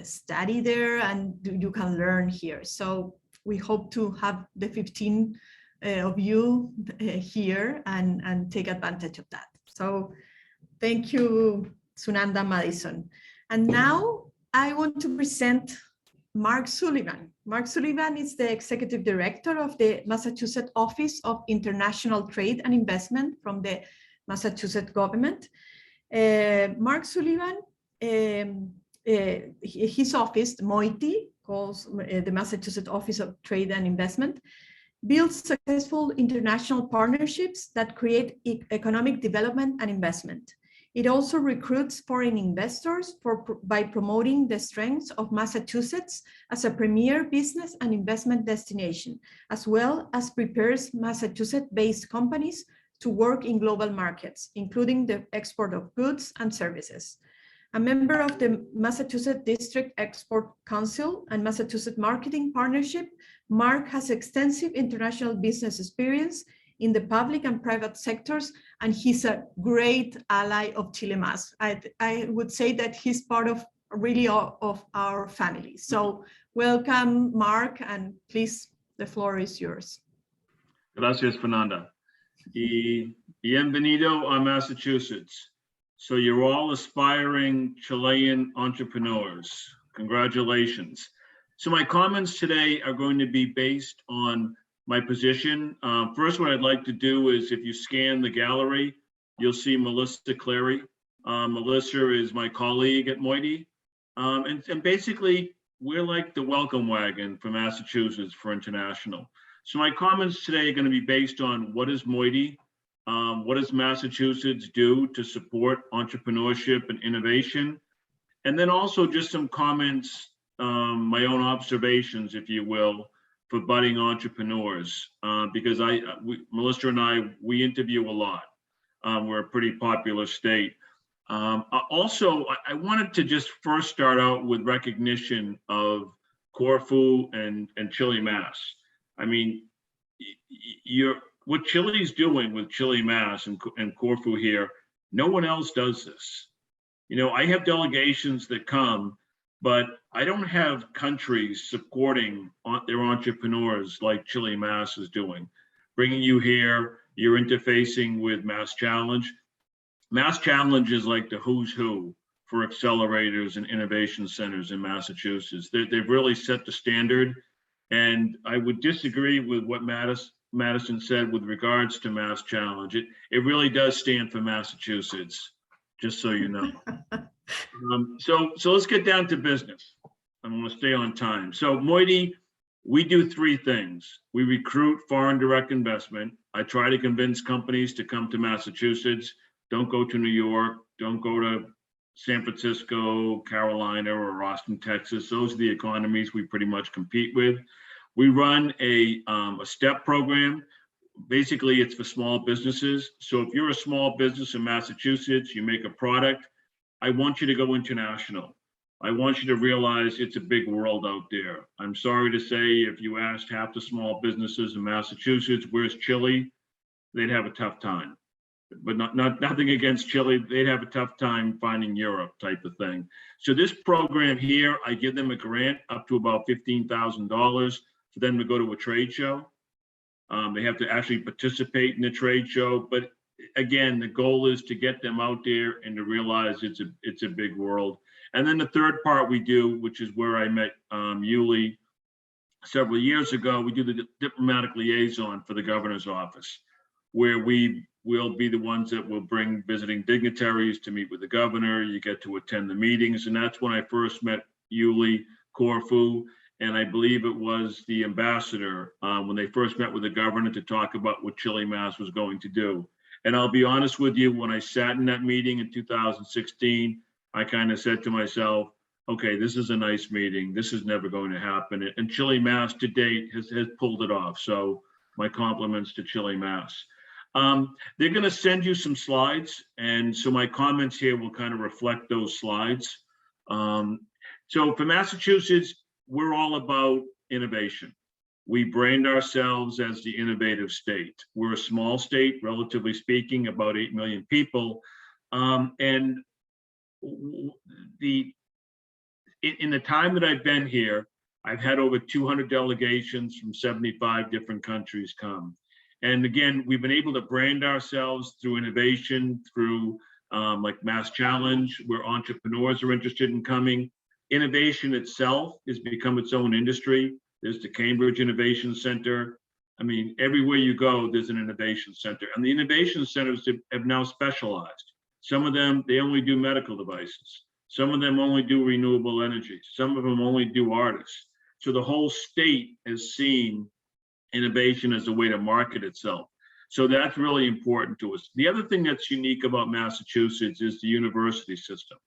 study there and you can learn here. So we hope to have the 15 of you here and take advantage of that. So thank you, Sunanda, Madison. And now I want to present Mark Sullivan. Mark Sullivan is the Executive Director of the Massachusetts Office of International Trade and Investment from the Massachusetts government. Mark Sullivan, his office, MOIT, calls the Massachusetts Office of Trade and Investment, builds successful international partnerships that create economic development and investment. It also recruits foreign investors by promoting the strengths of Massachusetts as a premier business and investment destination, as well as prepares Massachusetts-based companies to work in global markets, including the export of goods and services. A member of the Massachusetts District Export Council and Massachusetts Marketing Partnership, Mark has extensive international business experience in the public and private sectors, and he's a great ally of ChileMass. I would say that he's part of really of our family. So welcome, Mark, and please, the floor is yours. Gracias, Fernanda. Y bienvenido a Massachusetts. So you're all aspiring Chilean entrepreneurs. Congratulations. So my comments today are going to be based on my position. First, what I'd like to do is, if you scan the gallery, you'll see Melissa Clary. Melissa is my colleague at MOIT. And basically, we're like the welcome wagon for Massachusetts for international. So my comments today are going to be based on what is MOIT, what does Massachusetts do to support entrepreneurship and innovation, and then also just some comments, my own observations, if you will, for budding entrepreneurs, because Melissa and we interview a lot. We're a pretty popular state. Also, I wanted to just first start out with recognition of Corfu and ChileMass. I mean, what Chile's doing with ChileMass and Corfu here, no one else does this. You know, I have delegations that come, but I don't have countries supporting their entrepreneurs like ChileMass is doing. Bringing you here, you're interfacing with MassChallenge. MassChallenge is like the who's who for accelerators and innovation centers in Massachusetts. They've really set the standard. And I would disagree with what Madison said with regards to MassChallenge. It really does stand for Massachusetts. just so you know. So let's get down to business. I'm going to stay on time. So Moiety, we do three things. We recruit foreign direct investment. I try to convince companies to come to Massachusetts. Don't go to New York. Don't go to San Francisco, Carolina, or Austin, Texas. Those are the economies we pretty much compete with. We run a STEP program. Basically, it's for small businesses. So if you're a small business in Massachusetts, you make a product, I want you to go international. I want you to realize it's a big world out there. I'm sorry to say, if you asked half the small businesses in Massachusetts, where's Chile? They'd have a tough time. But nothing against Chile. They'd have a tough time finding Europe type of thing. So this program here, I give them a grant up to about $15,000 for them to go to a trade show. They have to actually participate in the trade show. But again, the goal is to get them out there and to realize it's a big world. And then the third part we do, which is where I met Yuli several years ago, we do the diplomatic liaison for the governor's office, where we will be the ones that will bring visiting dignitaries to meet with the governor. You get to attend the meetings. And that's when I first met Yuli Corfu. And I believe it was the ambassador when they first met with the governor to talk about what ChileMass was going to do. And I'll be honest with you, when I sat in that meeting in 2016, I kind of said to myself, okay, this is a nice meeting. This is never going to happen. And ChileMass to date has pulled it off. So my compliments to ChileMass. They're going to send you some slides. And so my comments here will kind of reflect those slides. So for Massachusetts, we're all about innovation. We brand ourselves as the innovative state. We're a small state, relatively speaking, about 8 million people. And in the time that I've been here, I've had over 200 delegations from 75 different countries come. And again, we've been able to brand ourselves through innovation, through like MassChallenge, where entrepreneurs are interested in coming. Innovation itself has become its own industry. There's the Cambridge Innovation Center. I mean, everywhere you go, there's an innovation center. And the innovation centers have now specialized. Some of them, they only do medical devices. Some of them only do renewable energy. Some of them only do artists. So the whole state has seen innovation as a way to market itself. So that's really important to us. The other thing that's unique about Massachusetts is the university system.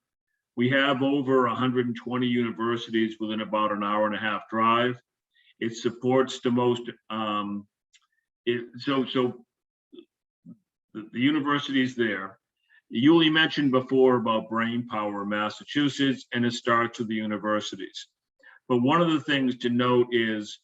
We have over 120 universities within about an hour-and-a-half drive. It supports the most, the universities there. Yuli mentioned before about brain power in Massachusetts, and it starts with the universities. But one of the things to note is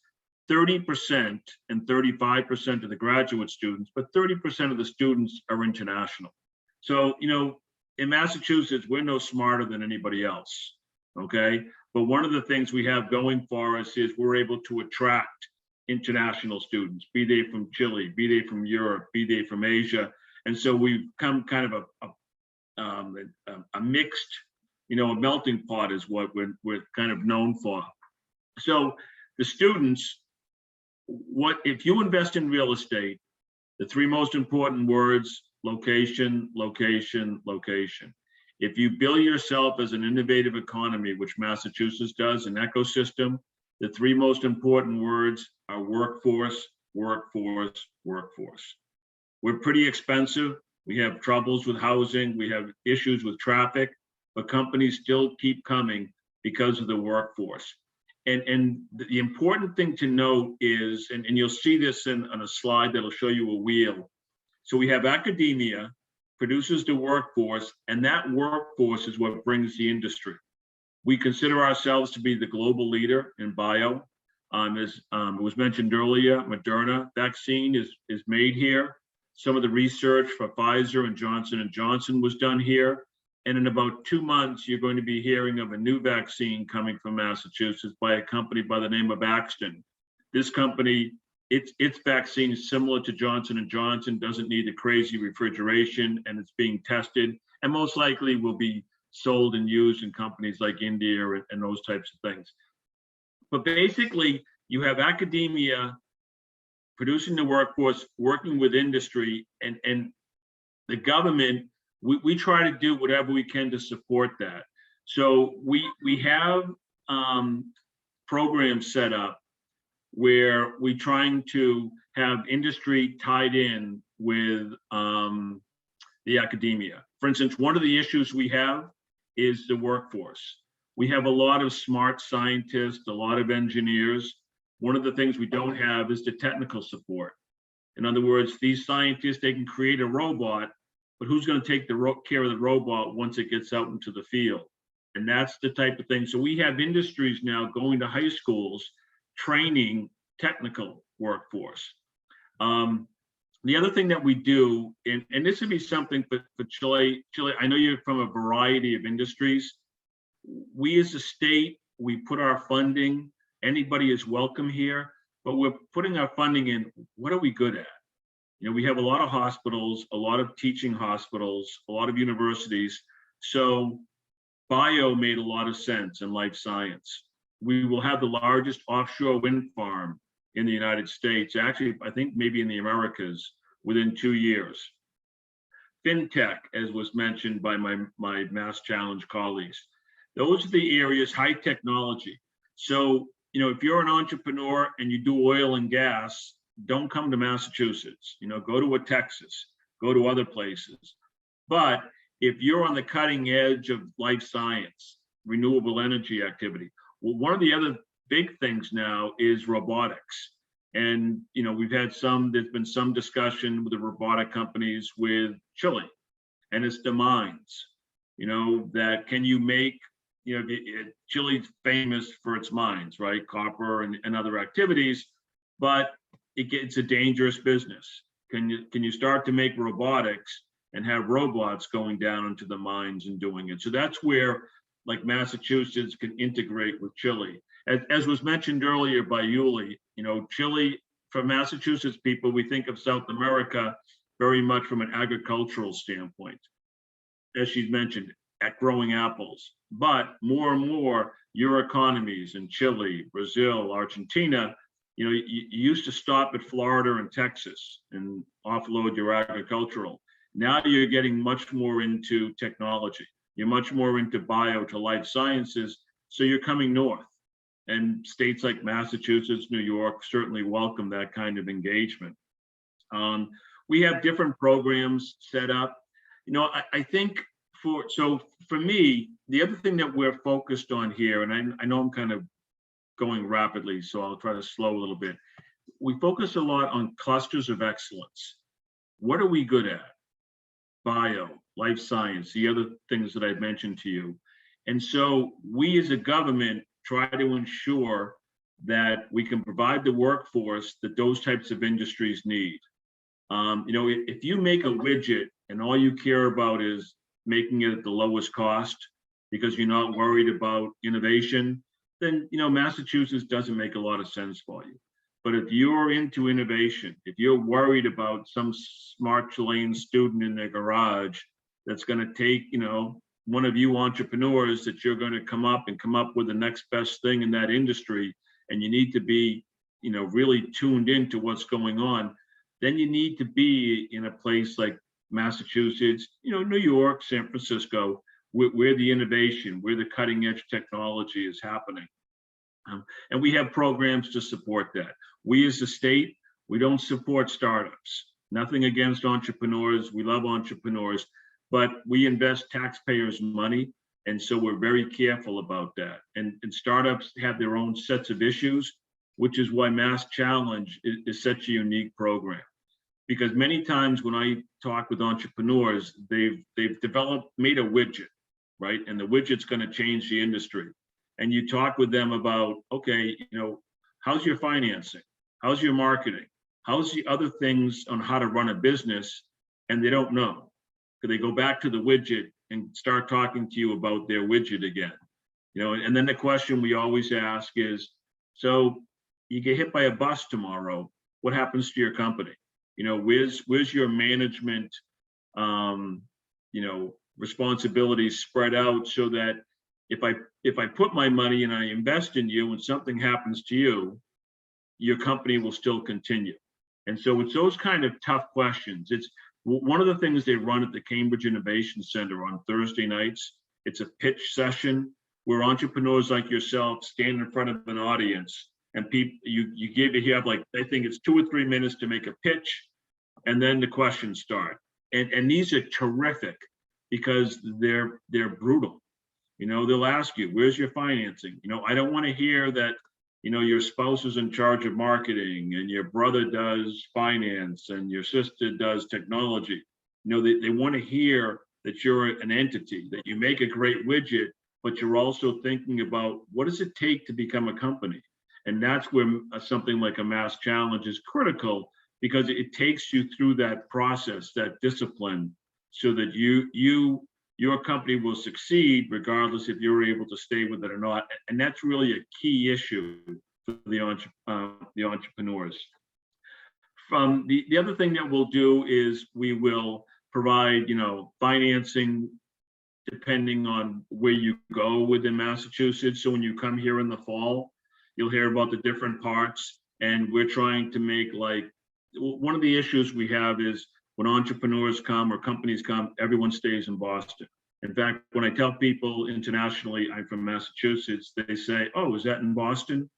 30% and 35% of the graduate students, but 30% of the students are international. So, you know, in Massachusetts, we're no smarter than anybody else, okay? But one of the things we have going for us is we're able to attract international students, be they from Chile, be they from Europe, be they from Asia. And so we've come kind of a mixed, you know, a melting pot is what we're kind of known for. So the students, if you invest in real estate, the three most important words: location, location, location. If you build yourself as an innovative economy, which Massachusetts does, an ecosystem, the three most important words are workforce, workforce, workforce. We're pretty expensive. We have troubles with housing. We have issues with traffic, but companies still keep coming because of the workforce. And the important thing to note is, and you'll see this on a slide that'll show you a wheel. So we have academia, produces the workforce, and that workforce is what brings the industry. We consider ourselves to be the global leader in bio. As it was mentioned earlier, Moderna vaccine is made here. Some of the research for Pfizer and Johnson & Johnson was done here. And in about 2 months, you're going to be hearing of a new vaccine coming from Massachusetts by a company by the name of Axton. This company, its vaccine is similar to Johnson & Johnson, doesn't need the crazy refrigeration, and it's being tested, and most likely will be sold and used in companies like India and those types of things. But basically, you have academia producing the workforce, working with industry, and the government we try to do whatever we can to support that. So we have programs set up where we're trying to have industry tied in with the academia. For instance, one of the issues we have is the workforce. We have a lot of smart scientists, a lot of engineers. One of the things we don't have is the technical support. In other words, these scientists, they can create a robot, but who's going to take care of the robot once it gets out into the field? And that's the type of thing. So we have industries now going to high schools, training technical workforce. The other thing that we do, and this would be something for Chile, I know you're from a variety of industries. We as a state, we put our funding, anybody is welcome here, but we're putting our funding in, what are we good at? You know, we have a lot of hospitals, a lot of teaching hospitals, a lot of universities. So bio made a lot of sense in life science. We will have the largest offshore wind farm in the United States, actually, I think maybe in the Americas, within 2 years. FinTech, as was mentioned by my MassChallenge colleagues. Those are the areas, high technology. So, you know, if you're an entrepreneur and you do oil and gas, don't come to Massachusetts, you know, go to Texas, go to other places. But if you're on the cutting edge of life science, renewable energy activity, well, one of the other big things now is robotics. And, you know, there's been some discussion with the robotic companies with Chile, and it's the mines, you know, that can you make, you know, Chile's famous for its mines, right? Copper and other activities, but it's a dangerous business. Can you start to make robotics and have robots going down into the mines and doing it? So that's where, like, Massachusetts can integrate with Chile. As was mentioned earlier by Yuli, you know, Chile, for Massachusetts people, we think of South America very much from an agricultural standpoint, as she's mentioned, at growing apples. But more and more, your economies in Chile, Brazil, Argentina, you know, you used to stop at Florida and Texas and offload your agricultural. Now you're getting much more into technology. You're much more into bio to life sciences. So you're coming north. And states like Massachusetts, New York certainly welcome that kind of engagement. We have different programs set up. You know, I think for me, the other thing that we're focused on here, and I know I'm kind of going rapidly, so I'll try to slow a little bit. We focus a lot on clusters of excellence. What are we good at? Bio, life science, the other things that I've mentioned to you. And so we as a government try to ensure that we can provide the workforce that those types of industries need. You know, if you make a widget and all you care about is making it at the lowest cost because you're not worried about innovation, then, you know, Massachusetts doesn't make a lot of sense for you. But if you're into innovation, if you're worried about some smart Chilean student in their garage that's going to take, you know, one of you entrepreneurs that you're going to come up with the next best thing in that industry, and you need to be, you know, really tuned into what's going on, then you need to be in a place like Massachusetts, you know, New York, San Francisco, where the innovation, where the cutting edge technology is happening. And we have programs to support that. We as a state, we don't support startups. Nothing against entrepreneurs. We love entrepreneurs. But we invest taxpayers' money, and so we're very careful about that. And startups have their own sets of issues, which is why MassChallenge is such a unique program. Because many times when I talk with entrepreneurs, they've made a widget, right? And the widget's going to change the industry. And you talk with them about, okay, you know, how's your financing? How's your marketing? How's the other things on how to run a business? And they don't know. They go back to the widget and start talking to you about their widget again, you know. And then the question we always ask is, so you get hit by a bus tomorrow, what happens to your company? You know, where's your management, you know, responsibilities spread out so that if I put my money and I invest in you and something happens to you, your company will still continue. And so it's those kind of tough questions. One of the things they run at the Cambridge Innovation Center on Thursday nights, it's a pitch session where entrepreneurs like yourself stand in front of an audience, and people, you have like, I think it's 2 or 3 minutes to make a pitch, and then the questions start. And these are terrific because they're brutal. You know, they'll ask you, where's your financing? You know, I don't want to hear that, you know, your spouse is in charge of marketing and your brother does finance and your sister does technology. You know, they want to hear that you're an entity, that you make a great widget, but you're also thinking about what does it take to become a company? And that's where something like a MassChallenge is critical, because it takes you through that process, that discipline, so that your company will succeed regardless if you're able to stay with it or not. And that's really a key issue for the entrepreneurs. From the other thing that we'll do is we will provide, you know, financing depending on where you go within Massachusetts. So when you come here in the fall, you'll hear about the different parts. And we're trying to make, like, one of the issues we have is when entrepreneurs come or companies come, everyone stays in Boston. In fact, when I tell people internationally I'm from Massachusetts, they say, oh, is that in Boston?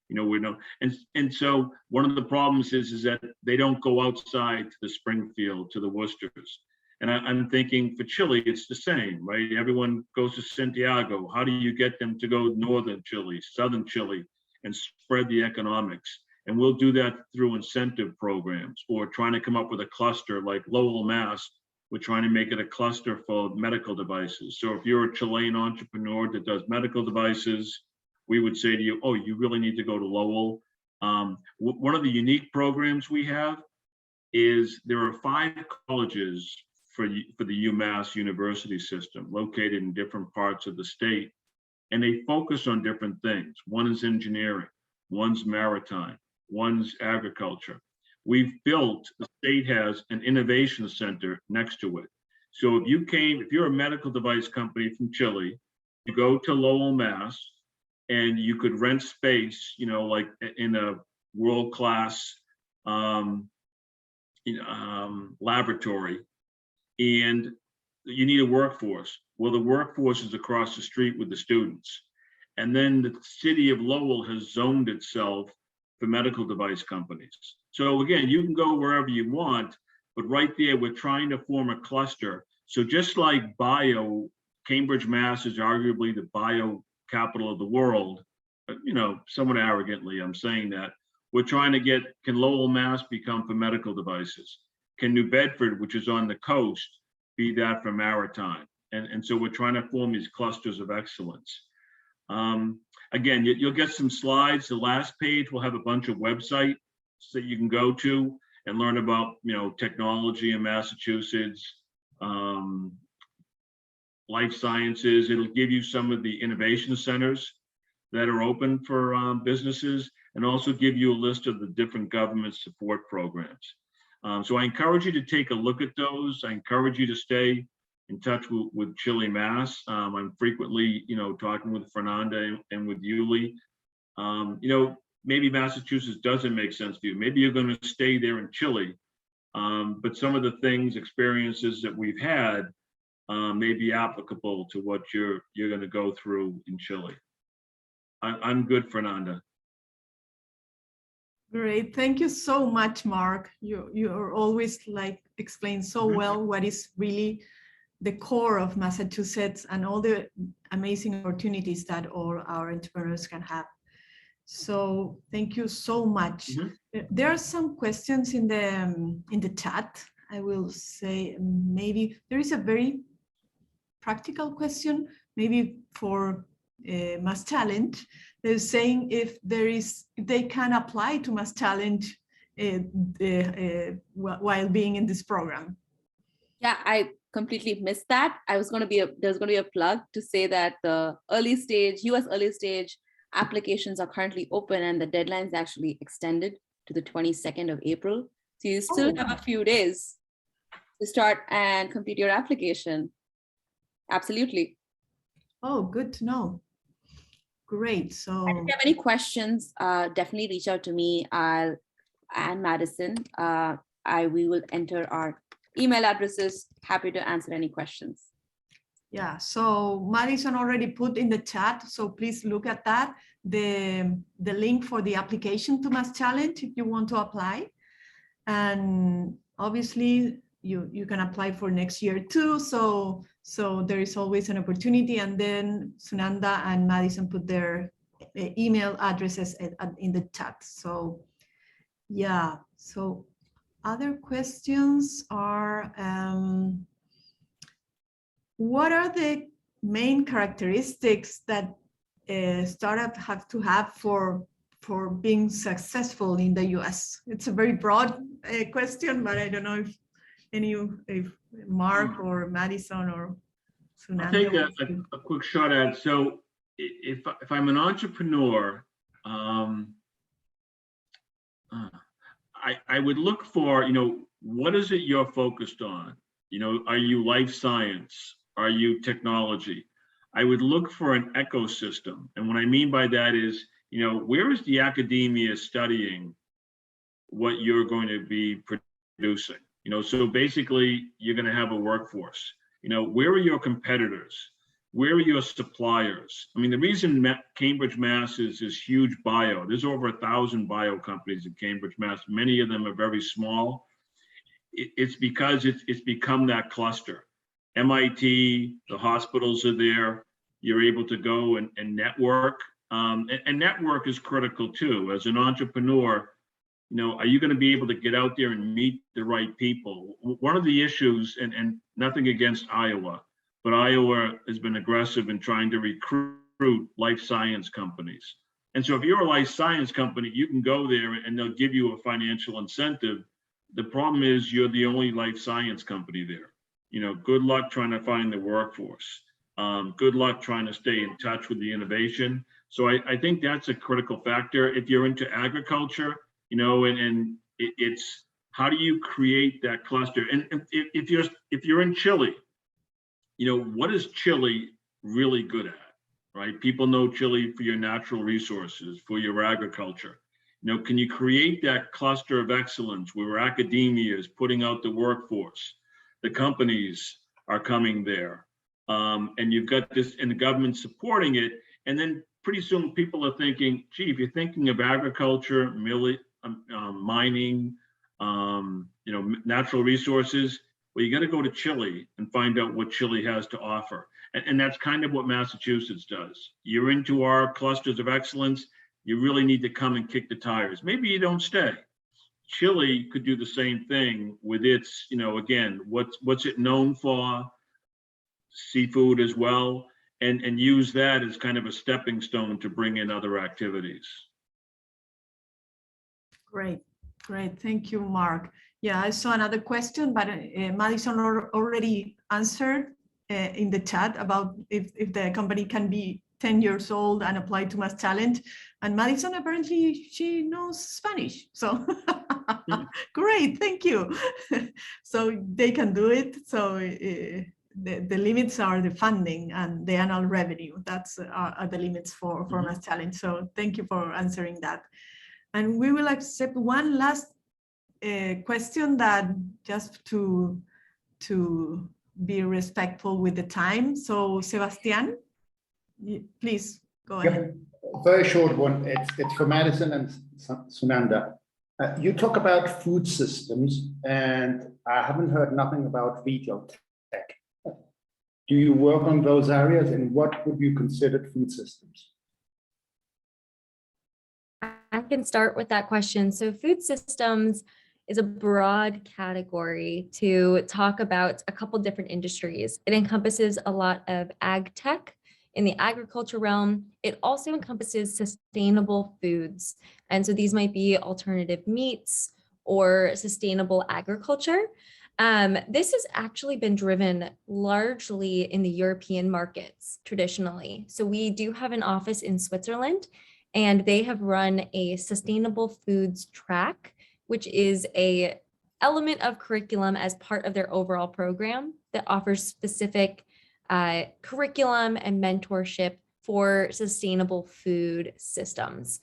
You know, we know. And so one of the problems is that they don't go outside to the Springfield, to the Worcesters. And I'm thinking for Chile, it's the same, right? Everyone goes to Santiago. How do you get them to go northern Chile, southern Chile, and spread the economics? And we'll do that through incentive programs or trying to come up with a cluster like Lowell, Mass. We're trying to make it a cluster for medical devices. So if you're a Chilean entrepreneur that does medical devices, we would say to you, oh, you really need to go to Lowell. One of the unique programs we have is there are 5 colleges for the UMass University system located in different parts of the state. And they focus on different things. One is engineering, one's maritime, one's agriculture. We've built, the state has an innovation center next to it. So if you're a medical device company from Chile, you go to Lowell, Mass, and you could rent space, you know, like in a world-class laboratory, and you need a workforce. Well, the workforce is across the street with the students. And then the city of Lowell has zoned itself for medical device companies. So again, you can go wherever you want, but right there, we're trying to form a cluster. So just like Cambridge, Mass is arguably the bio capital of the world, you know, somewhat arrogantly, I'm saying that. We're trying to get, can Lowell, Mass become for medical devices? Can New Bedford, which is on the coast, be that for maritime? And so we're trying to form these clusters of excellence. Again, you'll get some slides. The last page will have a bunch of websites that you can go to and learn about, you know, technology in Massachusetts, life sciences. It'll give you some of the innovation centers that are open for businesses, and also give you a list of the different government support programs. So I encourage you to take a look at those. I encourage you to stay in touch with ChileMass. I'm frequently, you know, talking with Fernanda and with Yuli. You know, maybe Massachusetts doesn't make sense to you. Maybe you're going to stay there in Chile, but some of the experiences that we've had may be applicable to what you're going to go through in Chile. I'm good, Fernanda. Great, thank you so much, Mark. You're always like explain so well what is really the core of Massachusetts and all the amazing opportunities that all our entrepreneurs can have. So thank you so much. There are some questions in the chat. I will say maybe there is a very practical question, maybe for MassChallenge. They're saying if they can apply to MassChallenge while being in this program. Yeah, I completely missed that. there's going to be a plug to say that the US early stage applications are currently open, and the deadline is actually extended to the 22nd of April. So you still have a few days to start and complete your application. Absolutely. Oh, good to know. Great. So if you have any questions, definitely reach out to me and Madison. We will enter our email addresses. Happy to answer any questions. Yeah, so Madison already put in the chat, so please look at that, the link for the application to MassChallenge if you want to apply. And obviously you can apply for next year too, so there is always an opportunity. And then Sunanda and Madison put their email addresses in the chat. So yeah, so other questions are, what are the main characteristics that startups have to have for being successful in the US? It's a very broad question, but I don't know if Mark or Madison or Sunanda. I'll take a quick shot at it. So if I'm an entrepreneur, I would look for, what is it you're focused on? Are you life science? Are you technology? I would look for an ecosystem. And what I mean by that is, where is the academia studying what you're going to be producing? So basically you're going to have a workforce. Where are your competitors? Where are your suppliers? I mean, the reason Cambridge, Mass is huge bio, there's over 1,000 bio companies in Cambridge, Mass. Many of them are very small. It's because it's become that cluster. MIT, the hospitals are there. You're able to go and network. And network is critical too. As an entrepreneur, are you going to be able to get out there and meet the right people? One of the issues, and nothing against Iowa, but Iowa has been aggressive in trying to recruit life science companies. And so if you're a life science company, you can go there and they'll give you a financial incentive. The problem is you're the only life science company there. Good luck trying to find the workforce. Good luck trying to stay in touch with the innovation. So I think that's a critical factor. If you're into agriculture, and it's how do you create that cluster? And if you're in Chile, what is Chile really good at, right? People know Chile for your natural resources, for your agriculture. Can you create that cluster of excellence where academia is putting out the workforce, the companies are coming there, and you've got this, and the government supporting it, and then pretty soon people are thinking, gee, if you're thinking of agriculture, mining, natural resources, well, you got to go to Chile and find out what Chile has to offer. And that's kind of what Massachusetts does. You're into our clusters of excellence. You really need to come and kick the tires. Maybe you don't stay. Chile could do the same thing with its, again, what's it known for? Seafood as well, and use that as kind of a stepping stone to bring in other activities. Great. Thank you, Mark. Yeah, I saw another question, but Madison already answered in the chat about if the company can be 10 years old and apply to MassChallenge. And Madison, apparently she knows Spanish. So great, thank you. So they can do it. So the limits are the funding and the annual revenue. That's are the limits for MassChallenge. So thank you for answering that. And we will accept one last question, that just to be respectful with the time. So Sebastian, please go ahead. A very short one. It's for Madison and Sunanda. You talk about food systems, and I haven't heard nothing about retail tech. Do you work on those areas, and what would you consider food systems? I can start with that question. So food systems is a broad category to talk about a couple different industries. It encompasses a lot of ag tech in the agriculture realm. It also encompasses sustainable foods. And so these might be alternative meats or sustainable agriculture. This has actually been driven largely in the European markets traditionally. So we do have an office in Switzerland, and they have run a sustainable foods track, which is an element of curriculum as part of their overall program that offers specific curriculum and mentorship for sustainable food systems.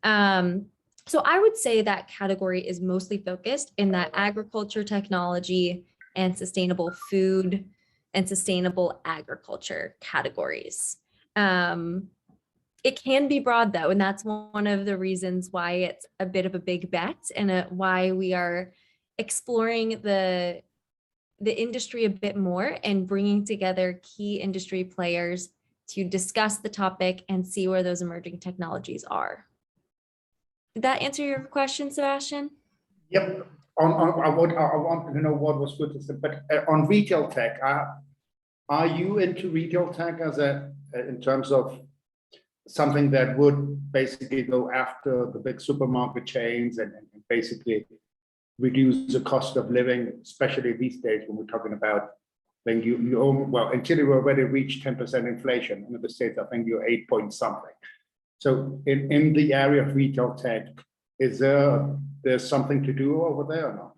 So I would say that category is mostly focused in that agriculture, technology, and sustainable food and sustainable agriculture categories. It can be broad though, and that's one of the reasons why it's a bit of a big bet and why we are exploring the industry a bit more and bringing together key industry players to discuss the topic and see where those emerging technologies are. Did that answer your question, Sebastian? Yep. I wanted to know what was good to say, but on retail tech, are you into retail tech as in terms of something that would basically go after the big supermarket chains and basically reduce the cost of living, especially these days when we're talking about when well, in Chile we already reached 10% inflation. In the States, I think you're 8 point something. So in the area of retail tech, is there's something to do over there or not?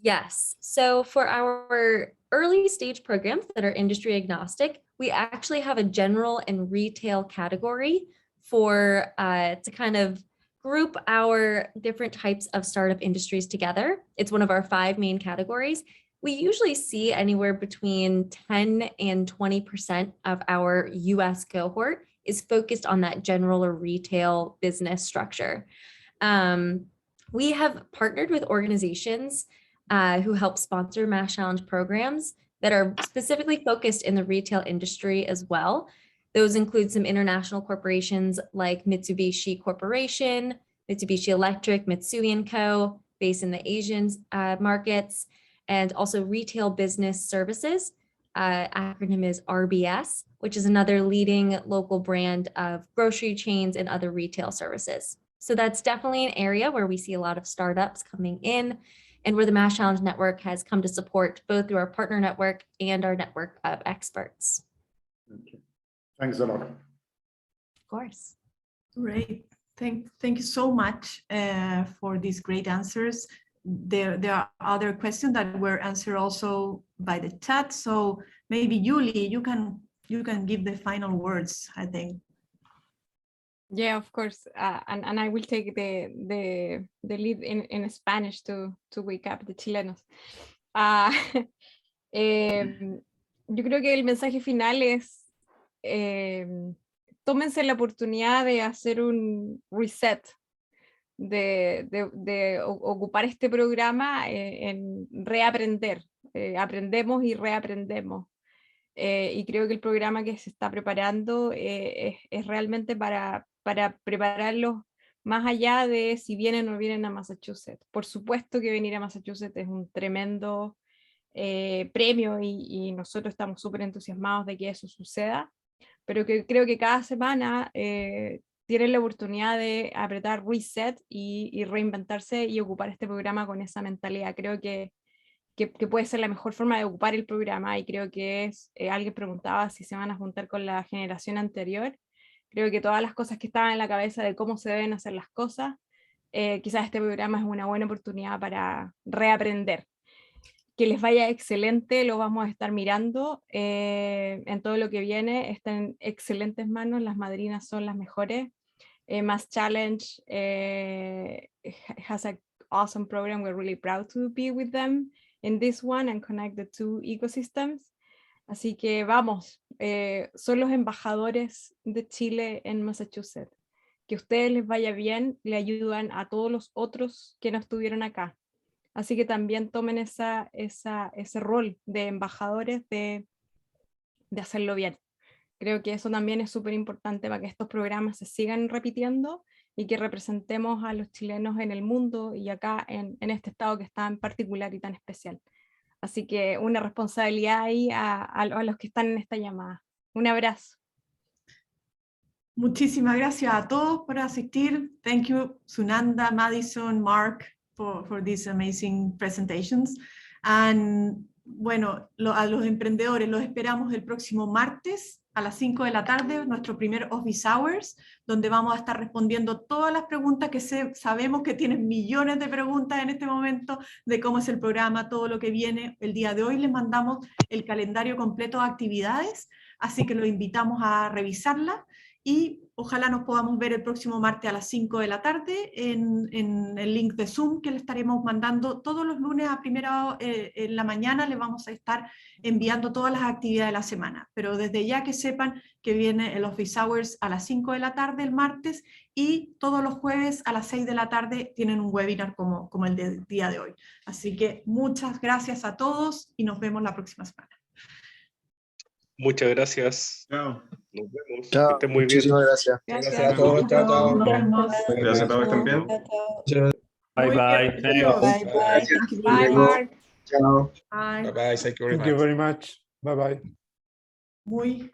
Yes. So for our early stage programs that are industry agnostic, we actually have a general and retail category for to kind of group our different types of startup industries together. It's one of our 5 main categories. We usually see anywhere between 10 and 20% of our US cohort is focused on that general or retail business structure. We have partnered with organizations who help sponsor MassChallenge programs that are specifically focused in the retail industry as well. Those include some international corporations like Mitsubishi Corporation, Mitsubishi Electric, Mitsui & Co., based in the Asian markets, and also Retail Business Services, acronym is RBS, which is another leading local brand of grocery chains and other retail services. So that's definitely an area where we see a lot of startups coming in and where the MassChallenge network has come to support both through our partner network and our network of experts. Okay. Thanks a lot. Of course. Great. Thank you so much for these great answers. There are other questions that were answered also by the chat. So maybe Julie, you can give the final words, I think. Yeah, of course, and I will take the lead in Spanish to wake up the chilenos. Yo creo que el mensaje final es tómense la oportunidad de hacer un reset, de ocupar este programa en reaprender. Aprendemos y reaprendemos. Y creo que el programa que se está preparando es realmente para prepararlos más allá de si vienen o no vienen a Massachusetts. Por supuesto que venir a Massachusetts es un tremendo premio y nosotros estamos súper entusiasmados de que eso suceda, pero que creo que cada semana tienen la oportunidad de apretar reset y reinventarse y ocupar este programa con esa mentalidad. Creo que puede ser la mejor forma de ocupar el programa, y creo que es, alguien preguntaba si se van a juntar con la generación anterior. Creo que todas las cosas que estaban en la cabeza de cómo se deben hacer las cosas, quizás este programa es una buena oportunidad para reaprender. Que les vaya excelente, lo vamos a estar mirando en todo lo que viene, está en excelentes manos, las madrinas son las mejores. MassChallenge has an awesome program, we're really proud to be with them in this one and connect the 2 ecosystems. Así que vamos, son los embajadores de Chile en Massachusetts. Que a ustedes les vaya bien, le ayudan a todos los otros que no estuvieron acá. Así que también tomen ese rol de embajadores de hacerlo bien. Creo que eso también es súper importante para que estos programas se sigan repitiendo y que representemos a los chilenos en el mundo y acá en este estado que está en particular y tan especial. Así que una responsabilidad ahí a los que están en esta llamada. Un abrazo. Muchísimas gracias a todos por asistir. Thank you, Sunanda, Madison, Mark, for these amazing presentations. And bueno, a los emprendedores los esperamos el próximo martes a las 5 de la tarde, nuestro primer Office Hours, donde vamos a estar respondiendo todas las preguntas que sabemos que tienen millones de preguntas en este momento de cómo es el programa, todo lo que viene. El día de hoy les mandamos el calendario completo de actividades, así que los invitamos a revisarla y ojalá nos podamos ver el próximo martes a las 5 de la tarde en el link de Zoom que le estaremos mandando todos los lunes a primera en la mañana. Le vamos a estar enviando todas las actividades de la semana, pero desde ya que sepan que viene el Office Hours a las 5 de la tarde el martes, y todos los jueves a las 6 de la tarde tienen un webinar como el del día de hoy. Así que muchas gracias a todos y nos vemos la próxima semana. Muchas gracias. Chao. Nos vemos. Chao. Que estén muy bien. Muchísimas gracias. Gracias a todos. Chao, chao. Nos vemos. Gracias a todos, que estén bien. Bye Muy bye. bienvenidos. Thanks. Bye. Thank you. Bye, Mark. Chao. Bye. Bye bye. Thank you very Thank you much. very much. Bye bye. Muy